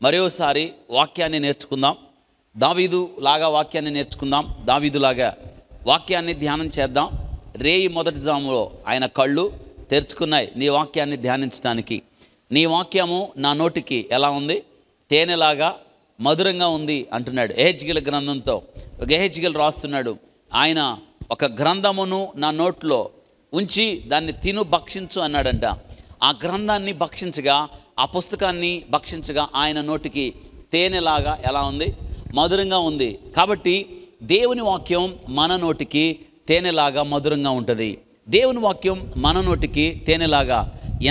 మరోసారి వాక్యాన్ని నేర్చుకుందాం. దావీదు లాగా వాక్యాన్ని నేర్చుకుందాం. దావీదులాగా వాక్యాన్ని ధ్యానం చేద్దాం. రేయి మొదటి జాములో ఆయన కళ్ళు తెరుచుకున్నాయి నీ వాక్యాన్ని ధ్యానించడానికి. నీ వాక్యము నా నోటికి ఎలా ఉంది? తేనెలాగా మధురంగా ఉంది అంటున్నాడు. ఎహెజ్కేలు గ్రంథంతో ఎహెజ్కేలు రాస్తున్నాడు, ఆయన ఒక గ్రంథమును నా నోట్లో ఉంచి దాన్ని తిను భక్షించు అన్నాడంట. ఆ గ్రంథాన్ని భక్షించగా, ఆ పుస్తకాన్ని భక్షించగా ఆయన నోటికి తేనెలాగా ఎలా ఉంది? మధురంగా ఉంది. కాబట్టి దేవుని వాక్యం మన నోటికి తేనెలాగా మధురంగా ఉంటుంది. దేవుని వాక్యం మన నోటికి తేనెలాగా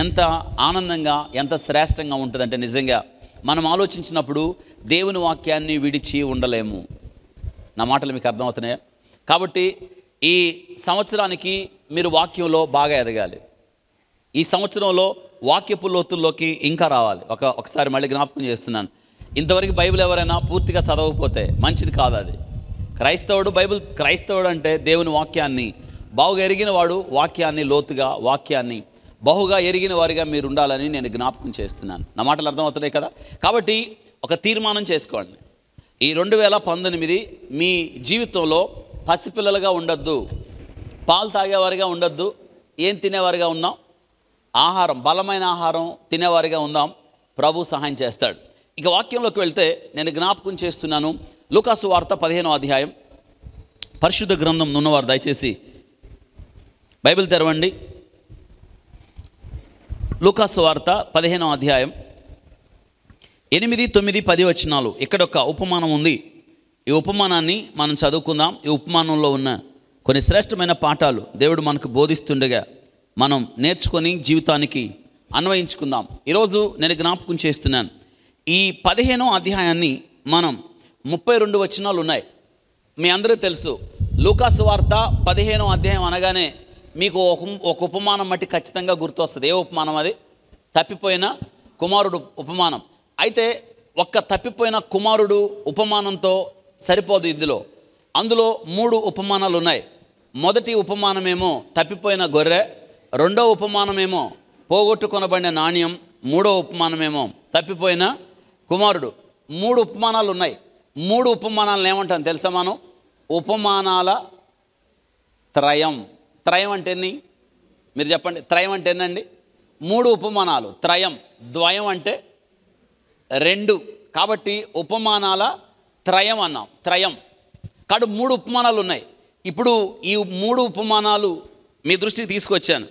ఎంత ఆనందంగా, ఎంత శ్రేష్టంగా ఉంటుందంటే నిజంగా మనం ఆలోచించినప్పుడు దేవుని వాక్యాన్ని విడిచి ఉండలేము. నా మాటలు మీకు అర్థమవుతున్నాయా? కాబట్టి ఈ సంవత్సరానికి మీరు వాక్యంలో బాగా ఎదగాలి. ఈ సంవత్సరంలో వాక్యపు లోతుల్లోకి ఇంకా రావాలి. ఒకసారి మళ్ళీ జ్ఞాపకం చేస్తున్నాను, ఇంతవరకు బైబిల్ ఎవరైనా పూర్తిగా చదవకపోతే మంచిది కాదు. అది క్రైస్తవుడు అంటే దేవుని వాక్యాన్ని బాగా ఎరిగిన వాడు, వాక్యాన్ని లోతుగా, వాక్యాన్ని బహుగా ఎరిగిన వారిగా మీరు ఉండాలని నేను జ్ఞాపకం చేస్తున్నాను. నా మాటలు అర్థమవుతున్నాయి కదా? కాబట్టి ఒక తీర్మానం చేసుకోండి, ఈ 2019 మీ జీవితంలో పసిపిల్లలుగా ఉండొద్దు, పాలు తాగేవారిగా ఉండొద్దు. ఏం తినేవారిగా ఉన్నాం? ఆహారం, బలమైన ఆహారం తినేవారిగా ఉందాం. ప్రభు సహాయం చేస్తాడు. ఇక వాక్యంలోకి వెళ్తే నేను జ్ఞాపకం చేస్తున్నాను, లూకాసు వార్త 15వ అధ్యాయం. పరిశుద్ధ గ్రంథం ఉన్నవారు దయచేసి బైబిల్ తెరవండి. లూకాసు వార్త 15వ అధ్యాయం 8, 9, 10 వచనాలు. ఇక్కడ ఒక ఉపమానం ఉంది. ఈ ఉపమానాన్ని మనం చదువుకుందాం. ఈ ఉపమానంలో ఉన్న కొన్ని శ్రేష్టమైన పాఠాలు దేవుడు మనకు బోధిస్తుండగా మనం నేర్చుకొని జీవితానికి అన్వయించుకుందాం. ఈరోజు నేను జ్ఞాపకం చేస్తున్నాను, ఈ 15వ అధ్యాయాన్ని మనం 32 వచనాలు ఉన్నాయి. మీ అందరూ తెలుసు, లూకాసు వార్త 15వ అధ్యాయం అనగానే మీకు ఒక ఉపమానం మట్టి ఖచ్చితంగా గుర్తొస్తుంది. ఏ ఉపమానం అది? తప్పిపోయిన కుమారుడు ఉపమానం. అయితే ఒక్క తప్పిపోయిన కుమారుడు ఉపమానంతో సరిపోదు. అందులో 3 ఉపమానాలు ఉన్నాయి. మొదటి ఉపమానమేమో తప్పిపోయిన గొర్రె, రెండో ఉపమానమేమో పోగొట్టుకొనబడిన నాణ్యం, మూడో ఉపమానమేమో తప్పిపోయిన కుమారుడు. 3 ఉపమానాలు ఉన్నాయి. 3 ఉపమానాలను ఏమంటాం తెలుసా మనం? ఉపమానాల త్రయం. త్రయం అంటే ఎన్ని? మీరు చెప్పండి. త్రయం అంటే ఎన్నండి? 3 ఉపమానాలు. త్రయం, ద్వయం అంటే 2. కాబట్టి ఉపమానాల త్రయం అన్నాం. త్రయం కాదు, 3 ఉపమానాలు ఉన్నాయి. ఇప్పుడు ఈ 3 ఉపమానాలు మీ దృష్టికి తీసుకొచ్చాను.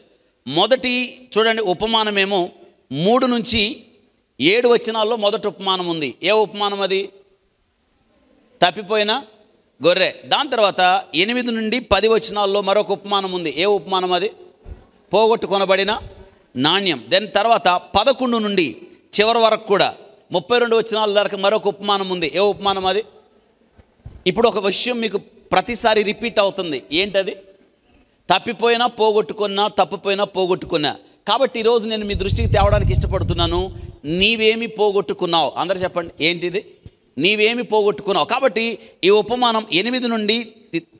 మొదటి చూడండి, ఉపమానమేమో 3 నుంచి 7 వచనాల్లో మొదటి ఉపమానం ఉంది. ఏ ఉపమానం అది? తప్పిపోయిన గొర్రె. దాని తర్వాత 8 నుండి 10 వచనాల్లో మరొక ఉపమానం ఉంది. ఏ ఉపమానం అది? పోగొట్టుకొనబడిన నాణ్యం. దాని తర్వాత 11 నుండి చివరి వరకు కూడా 32 వచనాల దాకా మరొక ఉపమానం ఉంది. ఏ ఉపమానం అది? ఇప్పుడు ఒక విషయం మీకు ప్రతిసారి రిపీట్ అవుతుంది. ఏంటది? తప్పిపోయినా పోగొట్టుకున్నా, తప్పిపోయినా పోగొట్టుకున్నా. కాబట్టి ఈరోజు నేను మీ దృష్టికి తేవడానికి ఇష్టపడుతున్నాను, నీవేమి పోగొట్టుకున్నావు? అందరూ చెప్పండి, ఏంటిది? నీవేమి పోగొట్టుకున్నావు? కాబట్టి ఈ ఉపమానం 8 నుండి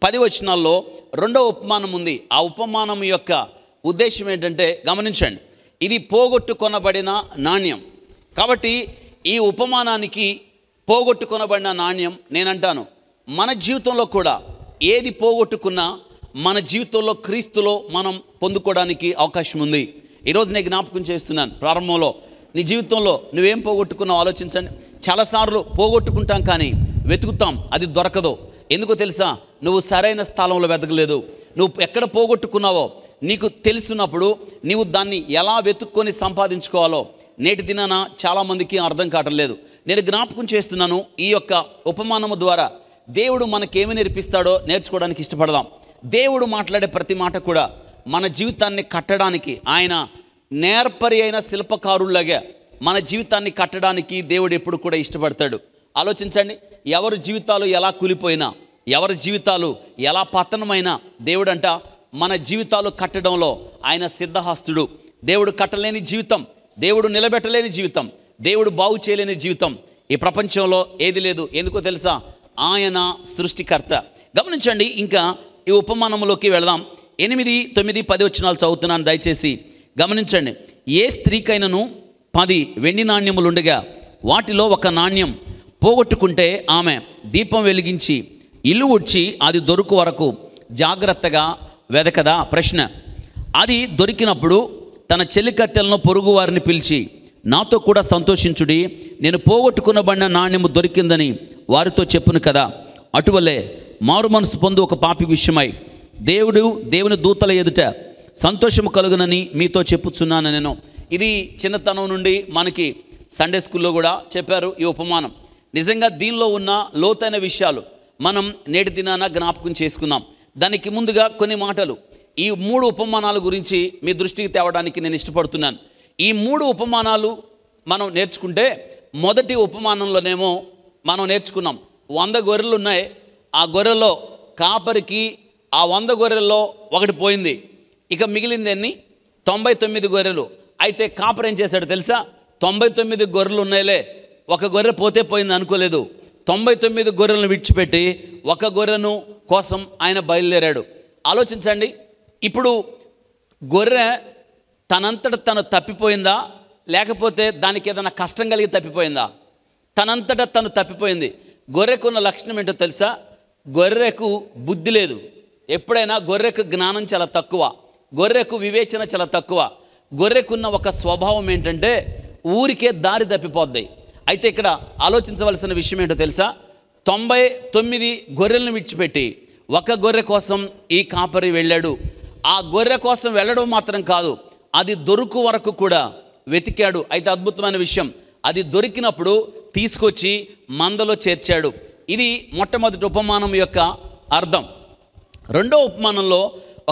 10 వచనాల్లో రెండో ఉపమానం ఉంది. ఆ ఉపమానం యొక్క ఉద్దేశం ఏంటంటే గమనించండి, ఇది పోగొట్టుకొనబడిన నాణ్యం. కాబట్టి ఈ ఉపమానానికి పోగొట్టుకొనబడిన నాణ్యం, నేనంటాను మన జీవితంలో కూడా ఏది పోగొట్టుకున్నా మన జీవితంలో క్రీస్తులో మనం పొందుకోవడానికి అవకాశం ఉంది. ఈరోజు నేను జ్ఞాపకం చేస్తున్నాను, ప్రారంభంలో నీ జీవితంలో నువ్వేం పోగొట్టుకున్నావు ఆలోచించండి. చాలాసార్లు పోగొట్టుకుంటాం కానీ వెతుకుతాం, అది దొరకదు. ఎందుకో తెలుసా? నువ్వు సరైన స్థలంలో వెతకలేదు. నువ్వు ఎక్కడ పోగొట్టుకున్నావో నీకు తెలిసినప్పుడు నీవు దాన్ని ఎలా వెతుక్కొని సంపాదించుకోవాలో నేటి దినాన చాలామందికి అర్థం కావటం లేదు. నేను జ్ఞాపకం చేస్తున్నాను, ఈ యొక్క ఉపమానము ద్వారా దేవుడు మనకేమి నేర్పిస్తాడో నేర్చుకోవడానికి ఇష్టపడదాం. దేవుడు మాట్లాడే ప్రతి మాట కూడా మన జీవితాన్ని కట్టడానికి, ఆయన నేర్పరి అయిన శిల్పకారుల్లాగా మన జీవితాన్ని కట్టడానికి దేవుడు ఎప్పుడు కూడా ఇష్టపడతాడు. ఆలోచించండి, ఎవరి జీవితాలు ఎలా కూలిపోయినా, ఎవరి జీవితాలు ఎలా పతనమైనా దేవుడంట మన జీవితాలు కట్టడంలో ఆయన సిద్ధహస్తుడు. దేవుడు కట్టలేని జీవితం, దేవుడు నిలబెట్టలేని జీవితం, దేవుడు బాగు చేయలేని జీవితం ఈ ప్రపంచంలో ఏది లేదు. ఎందుకో తెలుసా? ఆయన సృష్టికర్త. గమనించండి, ఇంకా ఈ ఉపమానంలోకి వెళదాం. 8, 9, 10 వచనాలు చదువుతున్నాను, దయచేసి గమనించండి. ఏ స్త్రీకైనను 10 వెండి నాణ్యములుండగా వాటిలో ఒక నాణ్యం పోగొట్టుకుంటే ఆమె దీపం వెలిగించి ఇల్లు ఊడ్చి అది దొరుకు వరకు జాగ్రత్తగా వెదకదా? ప్రశ్న. అది దొరికినప్పుడు తన చెలికత్తెలను పొరుగు వారిని పిలిచి నాతో కూడా సంతోషించుడి, నేను పోగొట్టుకునబడిన నాణ్యము దొరికిందని వారితో చెప్పును కదా. అటువలే మారు మనసు పొందు ఒక పాపి విషయమై దేవుని దూతల ఎదుట సంతోషము కలుగునని మీతో చెప్పుచున్నాను నేను. ఇది చిన్నతనం నుండి మనకి సండే స్కూల్లో కూడా చెప్పారు ఈ ఉపమానం. నిజంగా దీనిలో ఉన్న లోతైన విషయాలు మనం నేటి దినాన జ్ఞాపకం చేసుకుందాం. దానికి ముందుగా కొన్ని మాటలు ఈ 3 ఉపమానాల గురించి మీ దృష్టికి తేవడానికి నేను ఇష్టపడుతున్నాను. ఈ 3 ఉపమానాలు మనం నేర్చుకుంటే మొదటి ఉపమానంలోనేమో మనం నేర్చుకున్నాం 100 గొర్రెలు ఉన్నాయి. ఆ గొర్రెలో కాపరికి ఆ 100 గొర్రెల్లో ఒకటి పోయింది. ఇక మిగిలింది ఎన్ని? 99 గొర్రెలు. అయితే కాపరి ఏం చేశాడు తెలుసా? 99 గొర్రెలు ఉన్నాయిలే, ఒక గొర్రె పోతే పోయింది అనుకోలేదు. 99 గొర్రెలను విడిచిపెట్టి ఒక గొర్రెను కోసం ఆయన బయలుదేరాడు. ఆలోచించండి, ఇప్పుడు గొర్రె తనంతట తను తప్పిపోయిందా, లేకపోతే దానికి ఏదైనా కష్టం కలిగి తప్పిపోయిందా? తనంతట తను తప్పిపోయింది. గొర్రెకున్న లక్షణం ఏంటో తెలుసా? గొర్రెకు బుద్ధి లేదు. ఎప్పుడైనా గొర్రెకు జ్ఞానం చాలా తక్కువ, గొర్రెకు వివేచన చాలా తక్కువ. గొర్రెకున్న ఒక స్వభావం ఏంటంటే ఊరికే దారి తప్పిపోద్ది. అయితే ఇక్కడ ఆలోచించవలసిన విషయం ఏంటో తెలుసా? 99 గొర్రెలను విడిచిపెట్టి ఒక గొర్రె కోసం ఈ కాపరి వెళ్ళాడు. ఆ గొర్రె కోసం వెళ్ళడం మాత్రం కాదు, అది దొరుకు వరకు కూడా వెతికాడు. అయితే అద్భుతమైన విషయం, అది దొరికినప్పుడు తీసుకొచ్చి మందలో చేర్చాడు. ఇది మొట్టమొదటి ఉపమానం యొక్క అర్థం. రెండో ఉపమానంలో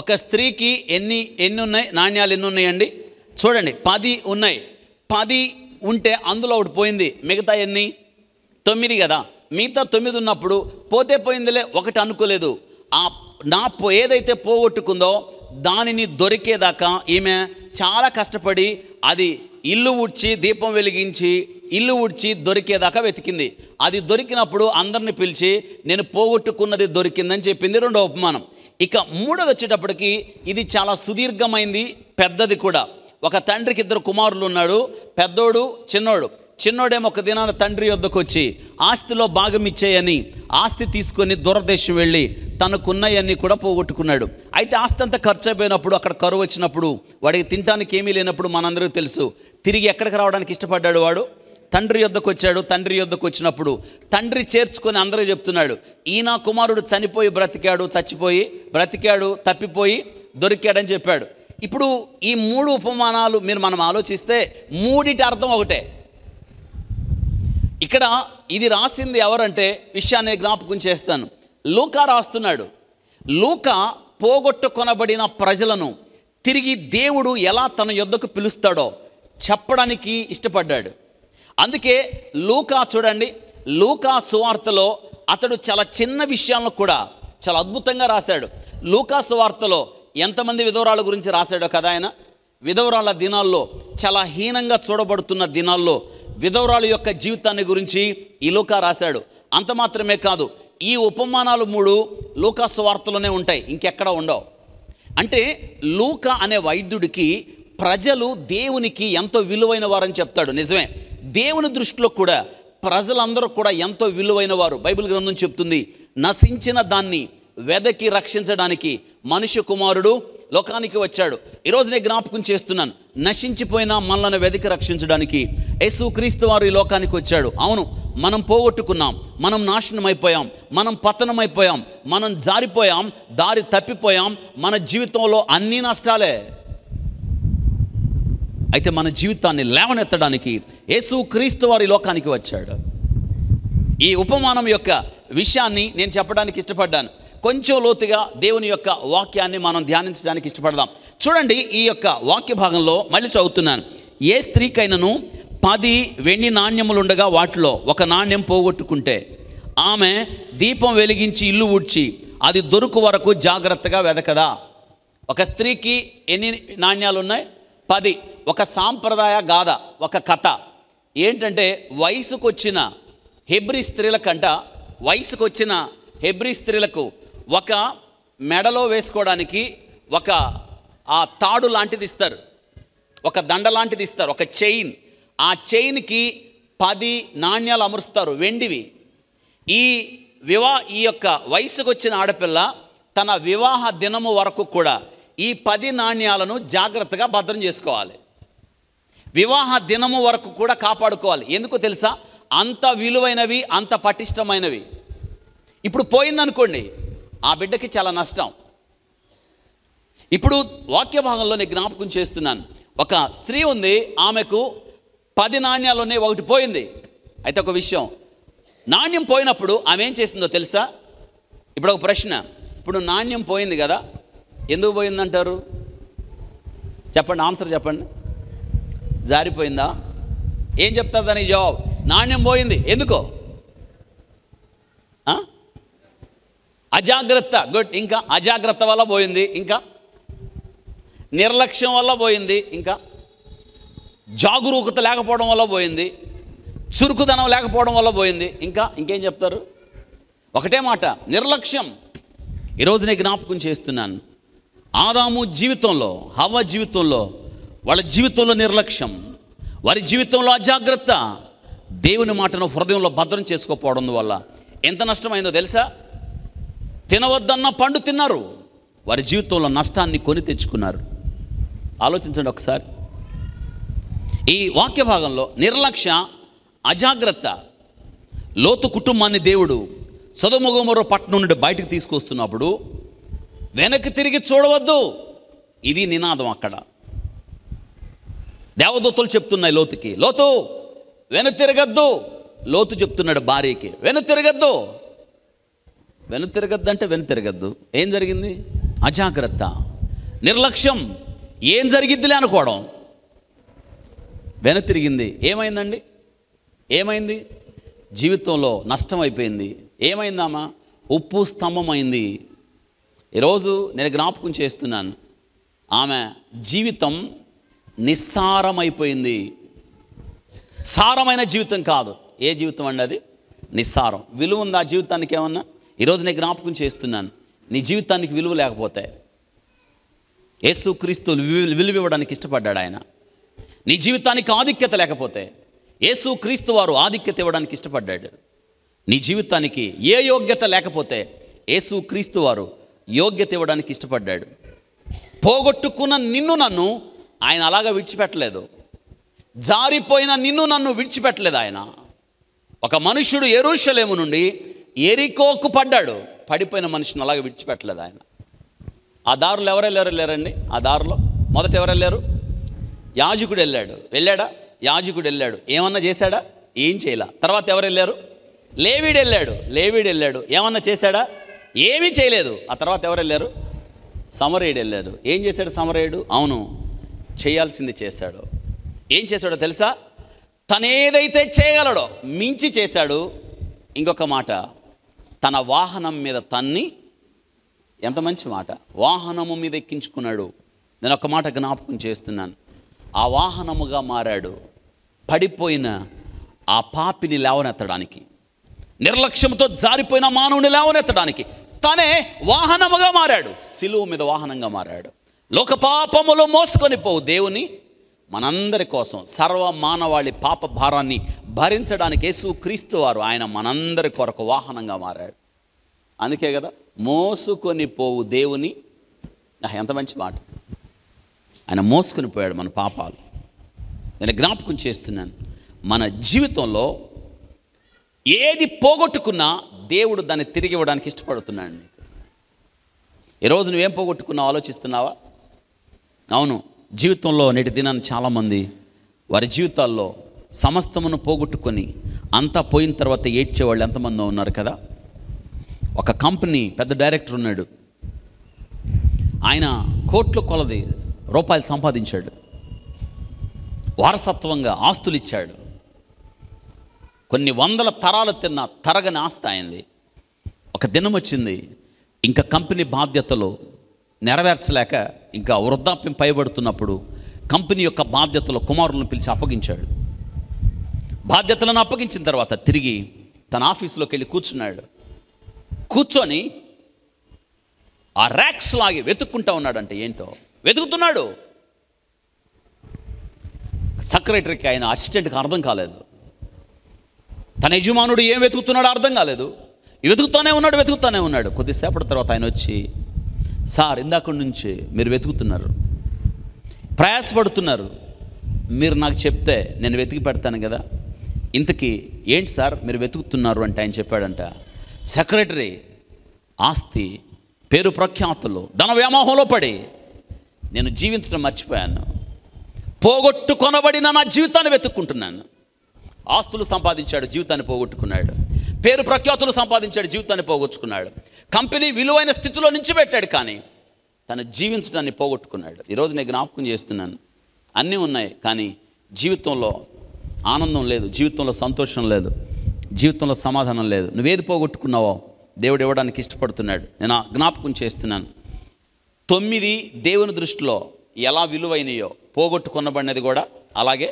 ఒక స్త్రీకి ఎన్ని ఉన్నాయి నాణ్యాలు? ఎన్ని ఉన్నాయండి? చూడండి, 10 ఉన్నాయి. 10 ఉంటే అందులో ఒకటి పోయింది. మిగతా ఎన్ని? 9 కదా. మిగతా 9 ఉన్నప్పుడు పోతే పోయిందిలే ఒకటి అనుకోలేదు. ఏదైతే పోగొట్టుకుందో దానిని దొరికేదాకా ఈమె చాలా కష్టపడి అది ఇల్లు ఊడ్చి దీపం వెలిగించి ఇల్లు ఊడ్చి దొరికేదాకా వెతికింది. అది దొరికినప్పుడు అందరిని పిలిచి నేను పోగొట్టుకున్నది దొరికిందని చెప్పింది. రెండో ఉపమానం. ఇక మూడోది వచ్చేటప్పటికి ఇది చాలా సుదీర్ఘమైంది, పెద్దది కూడా. ఒక తండ్రికి 2 కుమారులు ఉన్నాడు, పెద్దోడు చిన్నోడు. చిన్నోడేమో ఒక దినాన తండ్రి యొద్దకు వచ్చి ఆస్తిలో భాగం ఇచ్చేయని ఆస్తి తీసుకొని దూరదేశం వెళ్ళి తనకున్నవన్నీ కూడా పోగొట్టుకున్నాడు. అయితే ఆస్తి అంతా ఖర్చు అయిపోయినప్పుడు, అక్కడ కరువు వచ్చినప్పుడు, వాడికి తినడానికి ఏమీ లేనప్పుడు మనందరికీ తెలుసు తిరిగి ఎక్కడికి రావడానికి ఇష్టపడ్డాడు. వాడు తండ్రి యొద్దకు వచ్చాడు. తండ్రి యొద్దకు వచ్చినప్పుడు తండ్రి చేర్చుకొని అందరూ చెప్తున్నాడు, ఈయన కుమారుడు చనిపోయి బ్రతికాడు, చచ్చిపోయి బ్రతికాడు, తప్పిపోయి దొరికాడని చెప్పాడు. ఇప్పుడు ఈ 3 ఉపమానాలు మనం ఆలోచిస్తే మూడిటి అర్థం ఒకటే. ఇక్కడ ఇది రాసింది ఎవరంటే విషయాన్ని జ్ఞాపకం చేస్తాను. లూకా రాస్తున్నాడు. లూకా పోగొట్టుకొనబడిన ప్రజలను తిరిగి దేవుడు ఎలా తన యొద్దకు పిలుస్తాడో చెప్పడానికి ఇష్టపడ్డాడు. అందుకే లూకా చూడండి, లూకా సువార్తలో అతడు చాలా చిన్న విషయాలను కూడా చాలా అద్భుతంగా రాశాడు. లూకా సువార్తలో ఎంతమంది విధవరాల గురించి రాశాడో కదా ఆయన. విధవరాల దినాల్లో, చాలా హీనంగా చూడబడుతున్న దినాల్లో విధవరాల యొక్క జీవితాన్ని గురించి ఈ లూకా రాశాడు. అంత మాత్రమే కాదు, ఈ ఉపమానాలు 3 లూకా సువార్తలోనే ఉంటాయి, ఇంకెక్కడ ఉండవు. అంటే లూకా అనే వైద్యుడికి ప్రజలు దేవునికి ఎంతో విలువైన వారని చెప్తాడు. నిజమే, దేవుని దృష్టిలో కూడా ప్రజలందరూ కూడా ఎంతో విలువైన వారు. బైబిల్ గ్రంథం చెప్తుంది, నశించిన దాన్ని వెదకి రక్షించడానికి మనుష్య కుమారుడు లోకానికి వచ్చాడు. ఈరోజు నేను జ్ఞాపకం చేస్తున్నాను, నశించిపోయిన మనలను వెదకి రక్షించడానికి యేసుక్రీస్తు వారు ఈ లోకానికి వచ్చాడు. అవును, మనం పోగొట్టుకున్నాం, మనం నాశనం అయిపోయాం, మనం పతనం అయిపోయాం, మనం జారిపోయాం, దారి తప్పిపోయాం, మన జీవితంలో అన్ని నష్టాలే. అయితే మన జీవితాన్ని లేవనెత్తడానికి యేసుక్రీస్తు వారు ఈ లోకానికి వచ్చాడు. ఈ ఉపమానం యొక్క విషయాన్ని నేను చెప్పడానికి ఇష్టపడ్డాను. కొంచెం లోతుగా దేవుని యొక్క వాక్యాన్ని మనం ధ్యానించడానికి ఇష్టపడదాం. చూడండి, ఈ యొక్క వాక్య భాగంలో మళ్ళీ చదువుతున్నాను. ఏ స్త్రీకైనను 10 వెండి నాణ్యములుండగా వాటిలో ఒక నాణ్యం పోగొట్టుకుంటే ఆమె దీపం వెలిగించి ఇల్లు ఊడ్చి అది దొరుకు వరకు జాగ్రత్తగా వెదకదా? ఒక స్త్రీకి ఎన్ని నాణ్యాలు ఉన్నాయి? 10. ఒక సాంప్రదాయ గాథ, ఒక కథ ఏంటంటే, వయసుకొచ్చిన హెబ్రీ స్త్రీలకు ఒక మెడలో వేసుకోవడానికి ఒక తాడు లాంటిది ఇస్తారు, ఒక దండ లాంటిది ఇస్తారు, ఒక చైన్. ఆ చైన్కి 10 నాణ్యాలు అమరుస్తారు వెండివి. ఈ యొక్క వయసుకు వచ్చిన ఆడపిల్ల తన వివాహ దినము వరకు కూడా ఈ 10 నాణ్యాలను జాగ్రత్తగా భద్రం చేసుకోవాలి. వివాహ దినము వరకు కూడా కాపాడుకోవాలి. ఎందుకో తెలుసా? అంత విలువైనవి, అంత పటిష్టమైనవి. ఇప్పుడు పోయిందనుకోండి, ఆ బిడ్డకి చాలా నష్టం. ఇప్పుడు వాక్య భాగంలో నేను జ్ఞాపకం చేస్తున్నాను. ఒక స్త్రీ ఉంది, ఆమెకు 10 నాణ్యాలు ఉన్నాయి, ఒకటి పోయింది. అయితే ఒక విషయం, నాణ్యం పోయినప్పుడు ఆమె ఏం చేసిందో తెలుసా? ఇప్పుడు ఒక ప్రశ్న, ఇప్పుడు నాణ్యం పోయింది కదా, ఎందుకు పోయిందంటారు? చెప్పండి, ఆన్సర్ చెప్పండి. జారిపోయిందా? ఏం చెప్తారు దానికి జవాబు? నాణ్యం పోయింది. ఎందుకో? అజాగ్రత్త. గుడ్. ఇంకా అజాగ్రత్త వల్ల పోయింది, ఇంకా నిర్లక్ష్యం వల్ల పోయింది, ఇంకా జాగరూకత లేకపోవడం వల్ల పోయింది, చురుకుదనం లేకపోవడం వల్ల పోయింది, ఇంకేం చెప్తారు? ఒకటే మాట, నిర్లక్ష్యం. ఈరోజు నేను జ్ఞాపకం చేస్తున్నాను, ఆదాము జీవితంలో, హవ్వ జీవితంలో, వాళ్ళ జీవితంలో నిర్లక్ష్యం, వారి జీవితంలో అజాగ్రత్త, దేవుని మాటను హృదయంలో భద్రం చేసుకోకపోవడం వల్ల ఎంత నష్టమైందో తెలుసా? తినవద్దన్న పండు తిన్నారు, వారి జీవితంలో నష్టాన్ని కొని తెచ్చుకున్నారు. ఆలోచించండి ఒకసారి. ఈ వాక్య భాగంలో నిర్లక్ష్య, అజాగ్రత్త. లోతు కుటుంబాన్ని దేవుడు సొదొమ గొమొర్రా పట్టణం నుండి బయటకు తీసుకొస్తున్నప్పుడు వెనక్కి తిరిగి చూడవద్దు, ఇది నినాదం. అక్కడ దేవదూతలు చెప్తున్నాయి లోతుకి, లోతు వెను తిరగద్దు. లోతు చెప్తున్నాడు భార్యకి, వెను తిరగద్దు. వెను తిరగద్దు అంటే వెను తిరగద్దు. ఏం జరిగింది? అజాగ్రత్త, నిర్లక్ష్యం. ఏం జరిగిద్దిలే అనుకోవడం. వెను తిరిగింది. ఏమైందండి? ఏమైంది? జీవితంలో నష్టం అయిపోయింది. ఏమైందామా? ఉప్పు స్తంభమైంది. ఈరోజు నేను జ్ఞాపకం చేస్తున్నాను, ఆమె జీవితం నిస్సారమైపోయింది. సారమైన జీవితం కాదు. ఏ జీవితం అండి అది? నిస్సారం. విలువ ఉంది ఆ జీవితానికి ఏమన్నా? ఈరోజు నేను జ్ఞాపకం చేస్తున్నాను, నీ జీవితానికి విలువ లేకపోతే, యేసుక్రీస్తు విలువ ఇవ్వడానికి ఇష్టపడ్డాడు ఆయన. నీ జీవితానికి ఆధిక్యత లేకపోతే, యేసుక్రీస్తు వారు ఆధిక్యత ఇవ్వడానికి ఇష్టపడ్డాడు. నీ జీవితానికి ఏ యోగ్యత లేకపోతే, యేసుక్రీస్తు వారు యోగ్యత ఇవ్వడానికి ఇష్టపడ్డాడు. పోగొట్టుకున్న నిన్ను నన్ను ఆయన అలాగా విడిచిపెట్టలేదు. జారిపోయిన నిన్ను నన్ను విడిచిపెట్టలేదు ఆయన. ఒక మనుష్యుడు యెరూషలేము నుండి ఎరికోకు పడ్డాడు, పడిపోయిన మనిషిని అలాగే విడిచిపెట్టలేదు ఆయన. ఆ దారులు ఎవరెళ్ళారు? లేరండి. ఆ దారిలో మొదట ఎవరెళ్ళారు? యాజకుడు వెళ్ళాడా? యాజకుడు వెళ్ళాడు. ఏమన్నా చేశాడా? ఏం చేయలా. తర్వాత ఎవరు వెళ్ళారు? లేవీడు వెళ్ళాడు. ఏమన్నా చేశాడా? ఏమీ చేయలేదు. ఆ తర్వాత ఎవరు వెళ్ళారు? సమరయుడు వెళ్ళాడు. ఏం చేశాడు సమరయుడు? అవును, చేయాల్సింది చేశాడు. ఏం చేశాడో తెలుసా? తనేదైతే చేయగలడో మించి చేశాడు. ఇంకొక మాట, తన వాహనం మీద తన్ని, ఎంత మంచి మాట, వాహనము మీద ఎక్కించుకున్నాడు. నేను ఒక మాట జ్ఞాపకం చేస్తున్నాను, ఆ వాహనముగా మారాడు. పడిపోయిన ఆ పాపిని లేవనెత్తడానికి, నిర్లక్ష్యంతో జారిపోయిన మానవుని లేవనెత్తడానికి తనే వాహనముగా మారాడు. సిలువ మీద వాహనంగా మారాడు. లోక పాపములు మోసుకొని పోవు దేవుని మనందరి కోసం సర్వ మానవాళి పాప భారాన్ని భరించడానికి యేసుక్రీస్తు వారు ఆయన మనందరి కొరకు వాహనంగా మారాడు. అందుకే కదా మోసుకొని పోవు దేవుని, ఎంత మంచి మాట, ఆయన మోసుకొని పోయాడు మన పాపాలు. నేను జ్ఞాపకం చేస్తున్నాను, మన జీవితంలో ఏది పోగొట్టుకున్నా దేవుడు దాన్ని తిరిగి ఇవ్వడానికి ఇష్టపడుతున్నాడు. నీకు ఈరోజు నువ్వేం పోగొట్టుకున్నావు ఆలోచిస్తున్నావా? అవును, జీవితంలో నేటి దినాన్ని చాలామంది వారి జీవితాల్లో సమస్తమును పోగొట్టుకొని అంతా పోయిన తర్వాత ఏడ్చేవాళ్ళు ఎంతమంది ఉన్నారు కదా. ఒక కంపెనీ పెద్ద డైరెక్టర్ ఉన్నాడు, ఆయన కోట్ల కొలది రూపాయలు సంపాదించాడు, వారసత్వంగా ఆస్తులు ఇచ్చాడు, కొన్ని వందల తరాలు తిన్న తరగని ఆస్తి అయింది. ఒక దినం వచ్చింది, ఇంకా కంపెనీ బాధ్యతలు నెరవేర్చలేక ఇంకా వృద్ధాప్యం పైబడుతున్నప్పుడు కంపెనీ యొక్క బాధ్యతలు కుమారులను పిలిచి అప్పగించాడు. బాధ్యతలను అప్పగించిన తర్వాత తిరిగి తన ఆఫీసులోకి వెళ్ళి కూర్చున్నాడు. కూర్చొని ఆ ర్యాక్స్ లాగి వెతుక్కుంటా ఉన్నాడంటే ఏంటో వెతుకుతున్నాడు. సెక్రటరీకి ఆయన అసిస్టెంట్కి అర్థం కాలేదు. తన యజమానుడు ఏం వెతుకుతున్నాడో అర్థం కాలేదు. వెతుకుతానే ఉన్నాడు. కొద్దిసేపటి తర్వాత ఆయన వచ్చి, సార్ ఇందాక నుంచి మీరు వెతుకుతున్నారు, ప్రయాసపడుతున్నారు, మీరు నాకు చెప్తే నేను వెతికి పెడతాను కదా, ఇంతకీ ఏంటి సార్ మీరు వెతుకుతున్నారు అంటే ఆయన చెప్పాడంట, సెక్రటరీ ఆస్తి, పేరు ప్రఖ్యాతులు, ధన వ్యామోహంలో పడి నేను జీవించడం మర్చిపోయాను. పోగొట్టుకొనబడిన నా జీవితాన్ని వెతుక్కుంటున్నాను. ఆస్తులు సంపాదించాడు, జీవితాన్ని పోగొట్టుకున్నాడు. పేరు ప్రఖ్యాతులు సంపాదించాడు, జీవితాన్ని పోగొట్టుకున్నాడు. కంపెనీ విలువైన స్థితిలో నుంచి పెట్టాడు, కానీ తన జీవించడాన్ని పోగొట్టుకున్నాడు. ఈరోజు నేను జ్ఞాపకం చేస్తున్నాను, అన్నీ ఉన్నాయి కానీ జీవితంలో ఆనందం లేదు, జీవితంలో సంతోషం లేదు, జీవితంలో సమాధానం లేదు. నువ్వేది పోగొట్టుకున్నావో దేవుడు ఇవ్వడానికి ఇష్టపడుతున్నాడు. నేను జ్ఞాపకం చేస్తున్నాను. 9 దేవుని దృష్టిలో ఎలా విలువైనయో పోగొట్టుకునబడినది కూడా అలాగే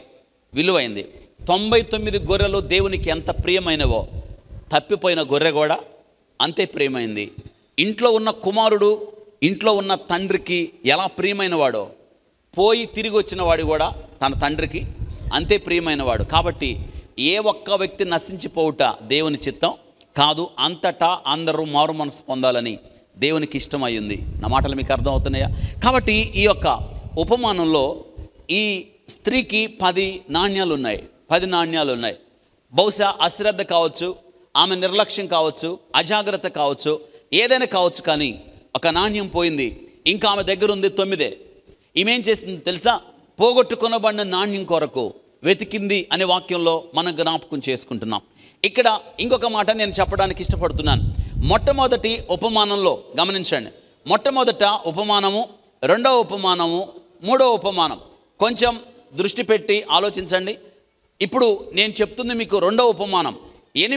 విలువైంది. 99 గొర్రెలు దేవునికి ఎంత ప్రియమైనవో తప్పిపోయిన గొర్రె కూడా అంతే ప్రియమైంది. ఇంట్లో ఉన్న కుమారుడు ఇంట్లో ఉన్న తండ్రికి ఎలా ప్రియమైనవాడో పోయి తిరిగి వచ్చిన వాడు కూడా తన తండ్రికి అంతే ప్రియమైనవాడు. కాబట్టి ఏ ఒక్క వ్యక్తి నశించిపోవుట దేవుని చిత్తం కాదు, అంతటా అందరూ మారు మనసు పొందాలని దేవునికి ఇష్టమయ్యింది. నా మాటలు మీకు అర్థం అవుతున్నాయా? కాబట్టి ఈ యొక్క ఉపమానంలో ఈ స్త్రీకి 10 నాణ్యాలు ఉన్నాయి. 10 నాణ్యాలు ఉన్నాయి. బహుశా అశ్రద్ధ కావచ్చు, ఆమె నిర్లక్ష్యం కావచ్చు, అజాగ్రత్త కావచ్చు, ఏదైనా కావచ్చు, కానీ ఒక నాణ్యం పోయింది. ఇంకా ఆమె దగ్గర ఉంది 9. ఈమెం చేసింది తెలుసా? పోగొట్టుకొనబడిన నాణ్యం కొరకు వెతికింది అనే వాక్యంలో మనం జ్ఞాపకం చేసుకుంటున్నాం. ఇక్కడ ఇంకొక మాట నేను చెప్పడానికి ఇష్టపడుతున్నాను. మొట్టమొదటి ఉపమానంలో గమనించండి. మొట్టమొదట ఉపమానము, రెండవ ఉపమానము, మూడవ ఉపమానం. కొంచెం దృష్టి పెట్టి ఆలోచించండి. ఇప్పుడు నేను చెప్తుంది మీకు రెండవ ఉపమానం. 8,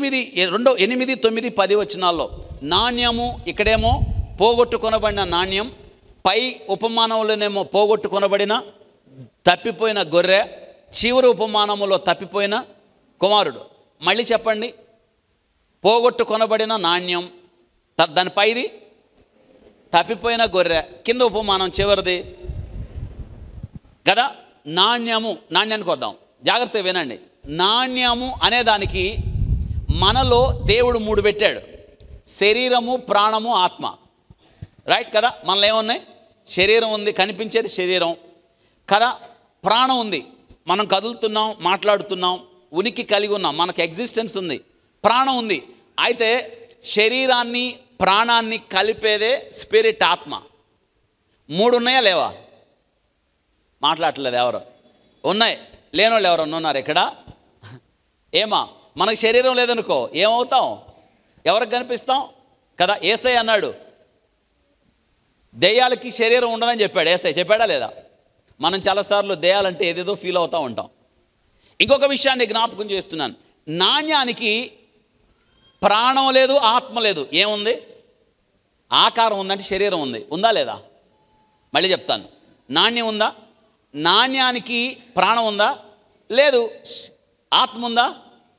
9, 10 వచనాల్లో నాణ్యము, ఇక్కడేమో పోగొట్టుకొనబడిన నాణ్యం, పై ఉపమానంలోనేమో పోగొట్టుకొనబడిన తప్పిపోయిన గొర్రె, చివరి ఉపమానములో తప్పిపోయిన కుమారుడు. మళ్ళీ చెప్పండి. పోగొట్టుకొనబడిన నాణ్యం, దానిపైది తప్పిపోయిన గొర్రె, కింద ఉపమానం చివరిది కదా. నాణ్యానికి వద్దాం, జాగ్రత్తగా వినండి. నాణ్యము అనేదానికి మనలో దేవుడు 3 పెట్టాడు: శరీరము, ప్రాణము, ఆత్మ. రైట్ కదా? మనలో ఏమున్నాయి? శరీరం ఉంది, కనిపించేది శరీరం కదా. ప్రాణం ఉంది, మనం కదులుతున్నాం, మాట్లాడుతున్నాం, ఉనికి కలిగి ఉన్నాం, మనకు ఎగ్జిస్టెన్స్ ఉంది. ప్రాణం ఉంది. అయితే శరీరాన్ని ప్రాణాన్ని కలిపేదే స్పిరిట్, ఆత్మ. 3 ఉన్నాయా లేవా? మాట్లాడట్లేదు ఎవరు? ఉన్నాయి. లేనోళ్ళు ఎవరన్నా ఉన్నారు ఇక్కడ? ఏమా, మనకు శరీరం లేదనుకో ఏమవుతాం? ఎవరికి కనిపిస్తాం కదా? యేసయ్య అన్నాడు దెయ్యాలకి శరీరం ఉండదని చెప్పాడు. యేసయ్య చెప్పాడా లేదా? మనం చాలాసార్లు దెయ్యాలంటే ఏదేదో ఫీల్ అవుతూ ఉంటాం. ఇంకొక విషయాన్ని జ్ఞాపకం చేస్తున్నాను. నాణ్యానికి ప్రాణం లేదు, ఆత్మ లేదు. ఏముంది? ఆకారం ఉందంటే శరీరం ఉంది. ఉందా లేదా? మళ్ళీ చెప్తాను. నాణ్యం ఉందా? నాణ్యానికి ప్రాణం ఉందా? లేదు. ఆత్మ ఉందా?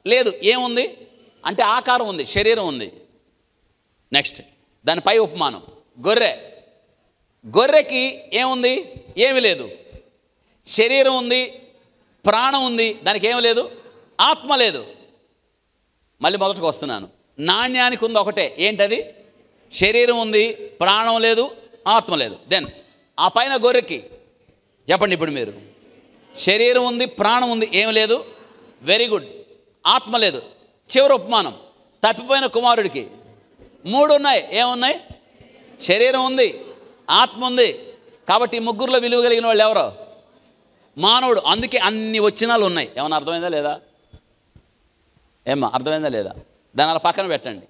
లేదు. ఏముంది అంటే ఆకారం ఉంది, శరీరం ఉంది. నెక్స్ట్ దానిపై ఉపమానం గొర్రెకి ఏముంది? ఏమి లేదు. శరీరం ఉంది, ప్రాణం ఉంది, దానికి ఏమి లేదు, ఆత్మ లేదు. మళ్ళీ మొదటికి వస్తున్నాను. నాణ్యానికి ఉంది ఒకటే, ఏంటది? శరీరం ఉంది, ప్రాణం లేదు, ఆత్మ లేదు. దెన్ ఆ పైన గొర్రెకి చెప్పండి ఇప్పుడు మీరు. శరీరం ఉంది, ప్రాణం ఉంది, ఏమి లేదు, వెరీ గుడ్. ఆత్మ లేదు. చివరి ఉపమానం తప్పిపోయిన కుమారుడికి 3 ఉన్నాయి. ఏమున్నాయి? శరీరం ఉంది, ఆత్మ ఉంది. కాబట్టి ఈ ముగ్గురులో విలువ కలిగిన వాళ్ళు ఎవరో? మానవుడు. అందుకే అన్ని వచనాలు ఉన్నాయి. ఏమన్నా అర్థమైందా లేదా? అర్థమైందా లేదా? దాని అలా పక్కన పెట్టండి.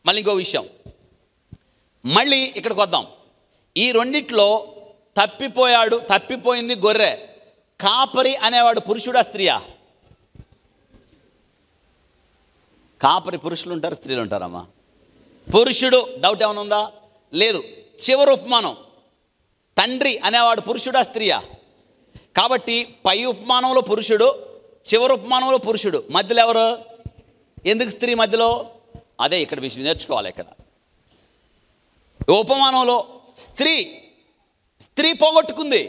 మళ్ళీ ఇంకో విషయం, మళ్ళీ ఇక్కడికి వద్దాం. ఈ రెండిట్లో తప్పిపోయింది గొర్రె. కాపరి అనేవాడు పురుషుడా స్త్రీయా? కాపరి పురుషులు ఉంటారు, స్త్రీలు ఉంటారమ్మా. పురుషుడు. డౌట్ ఏమైనా ఉందా? లేదు. చివరి ఉపమానం తండ్రి అనేవాడు పురుషుడా స్త్రీయా? కాబట్టి పై ఉపమానంలో పురుషుడు, చివరి ఉపమానంలో పురుషుడు. మధ్యలో ఎవరు? ఎందుకు స్త్రీ మధ్యలో? అదే ఇక్కడ విషయం నేర్చుకోవాలి. ఇక్కడ ఉపమానంలో స్త్రీ పోగొట్టుకుంది.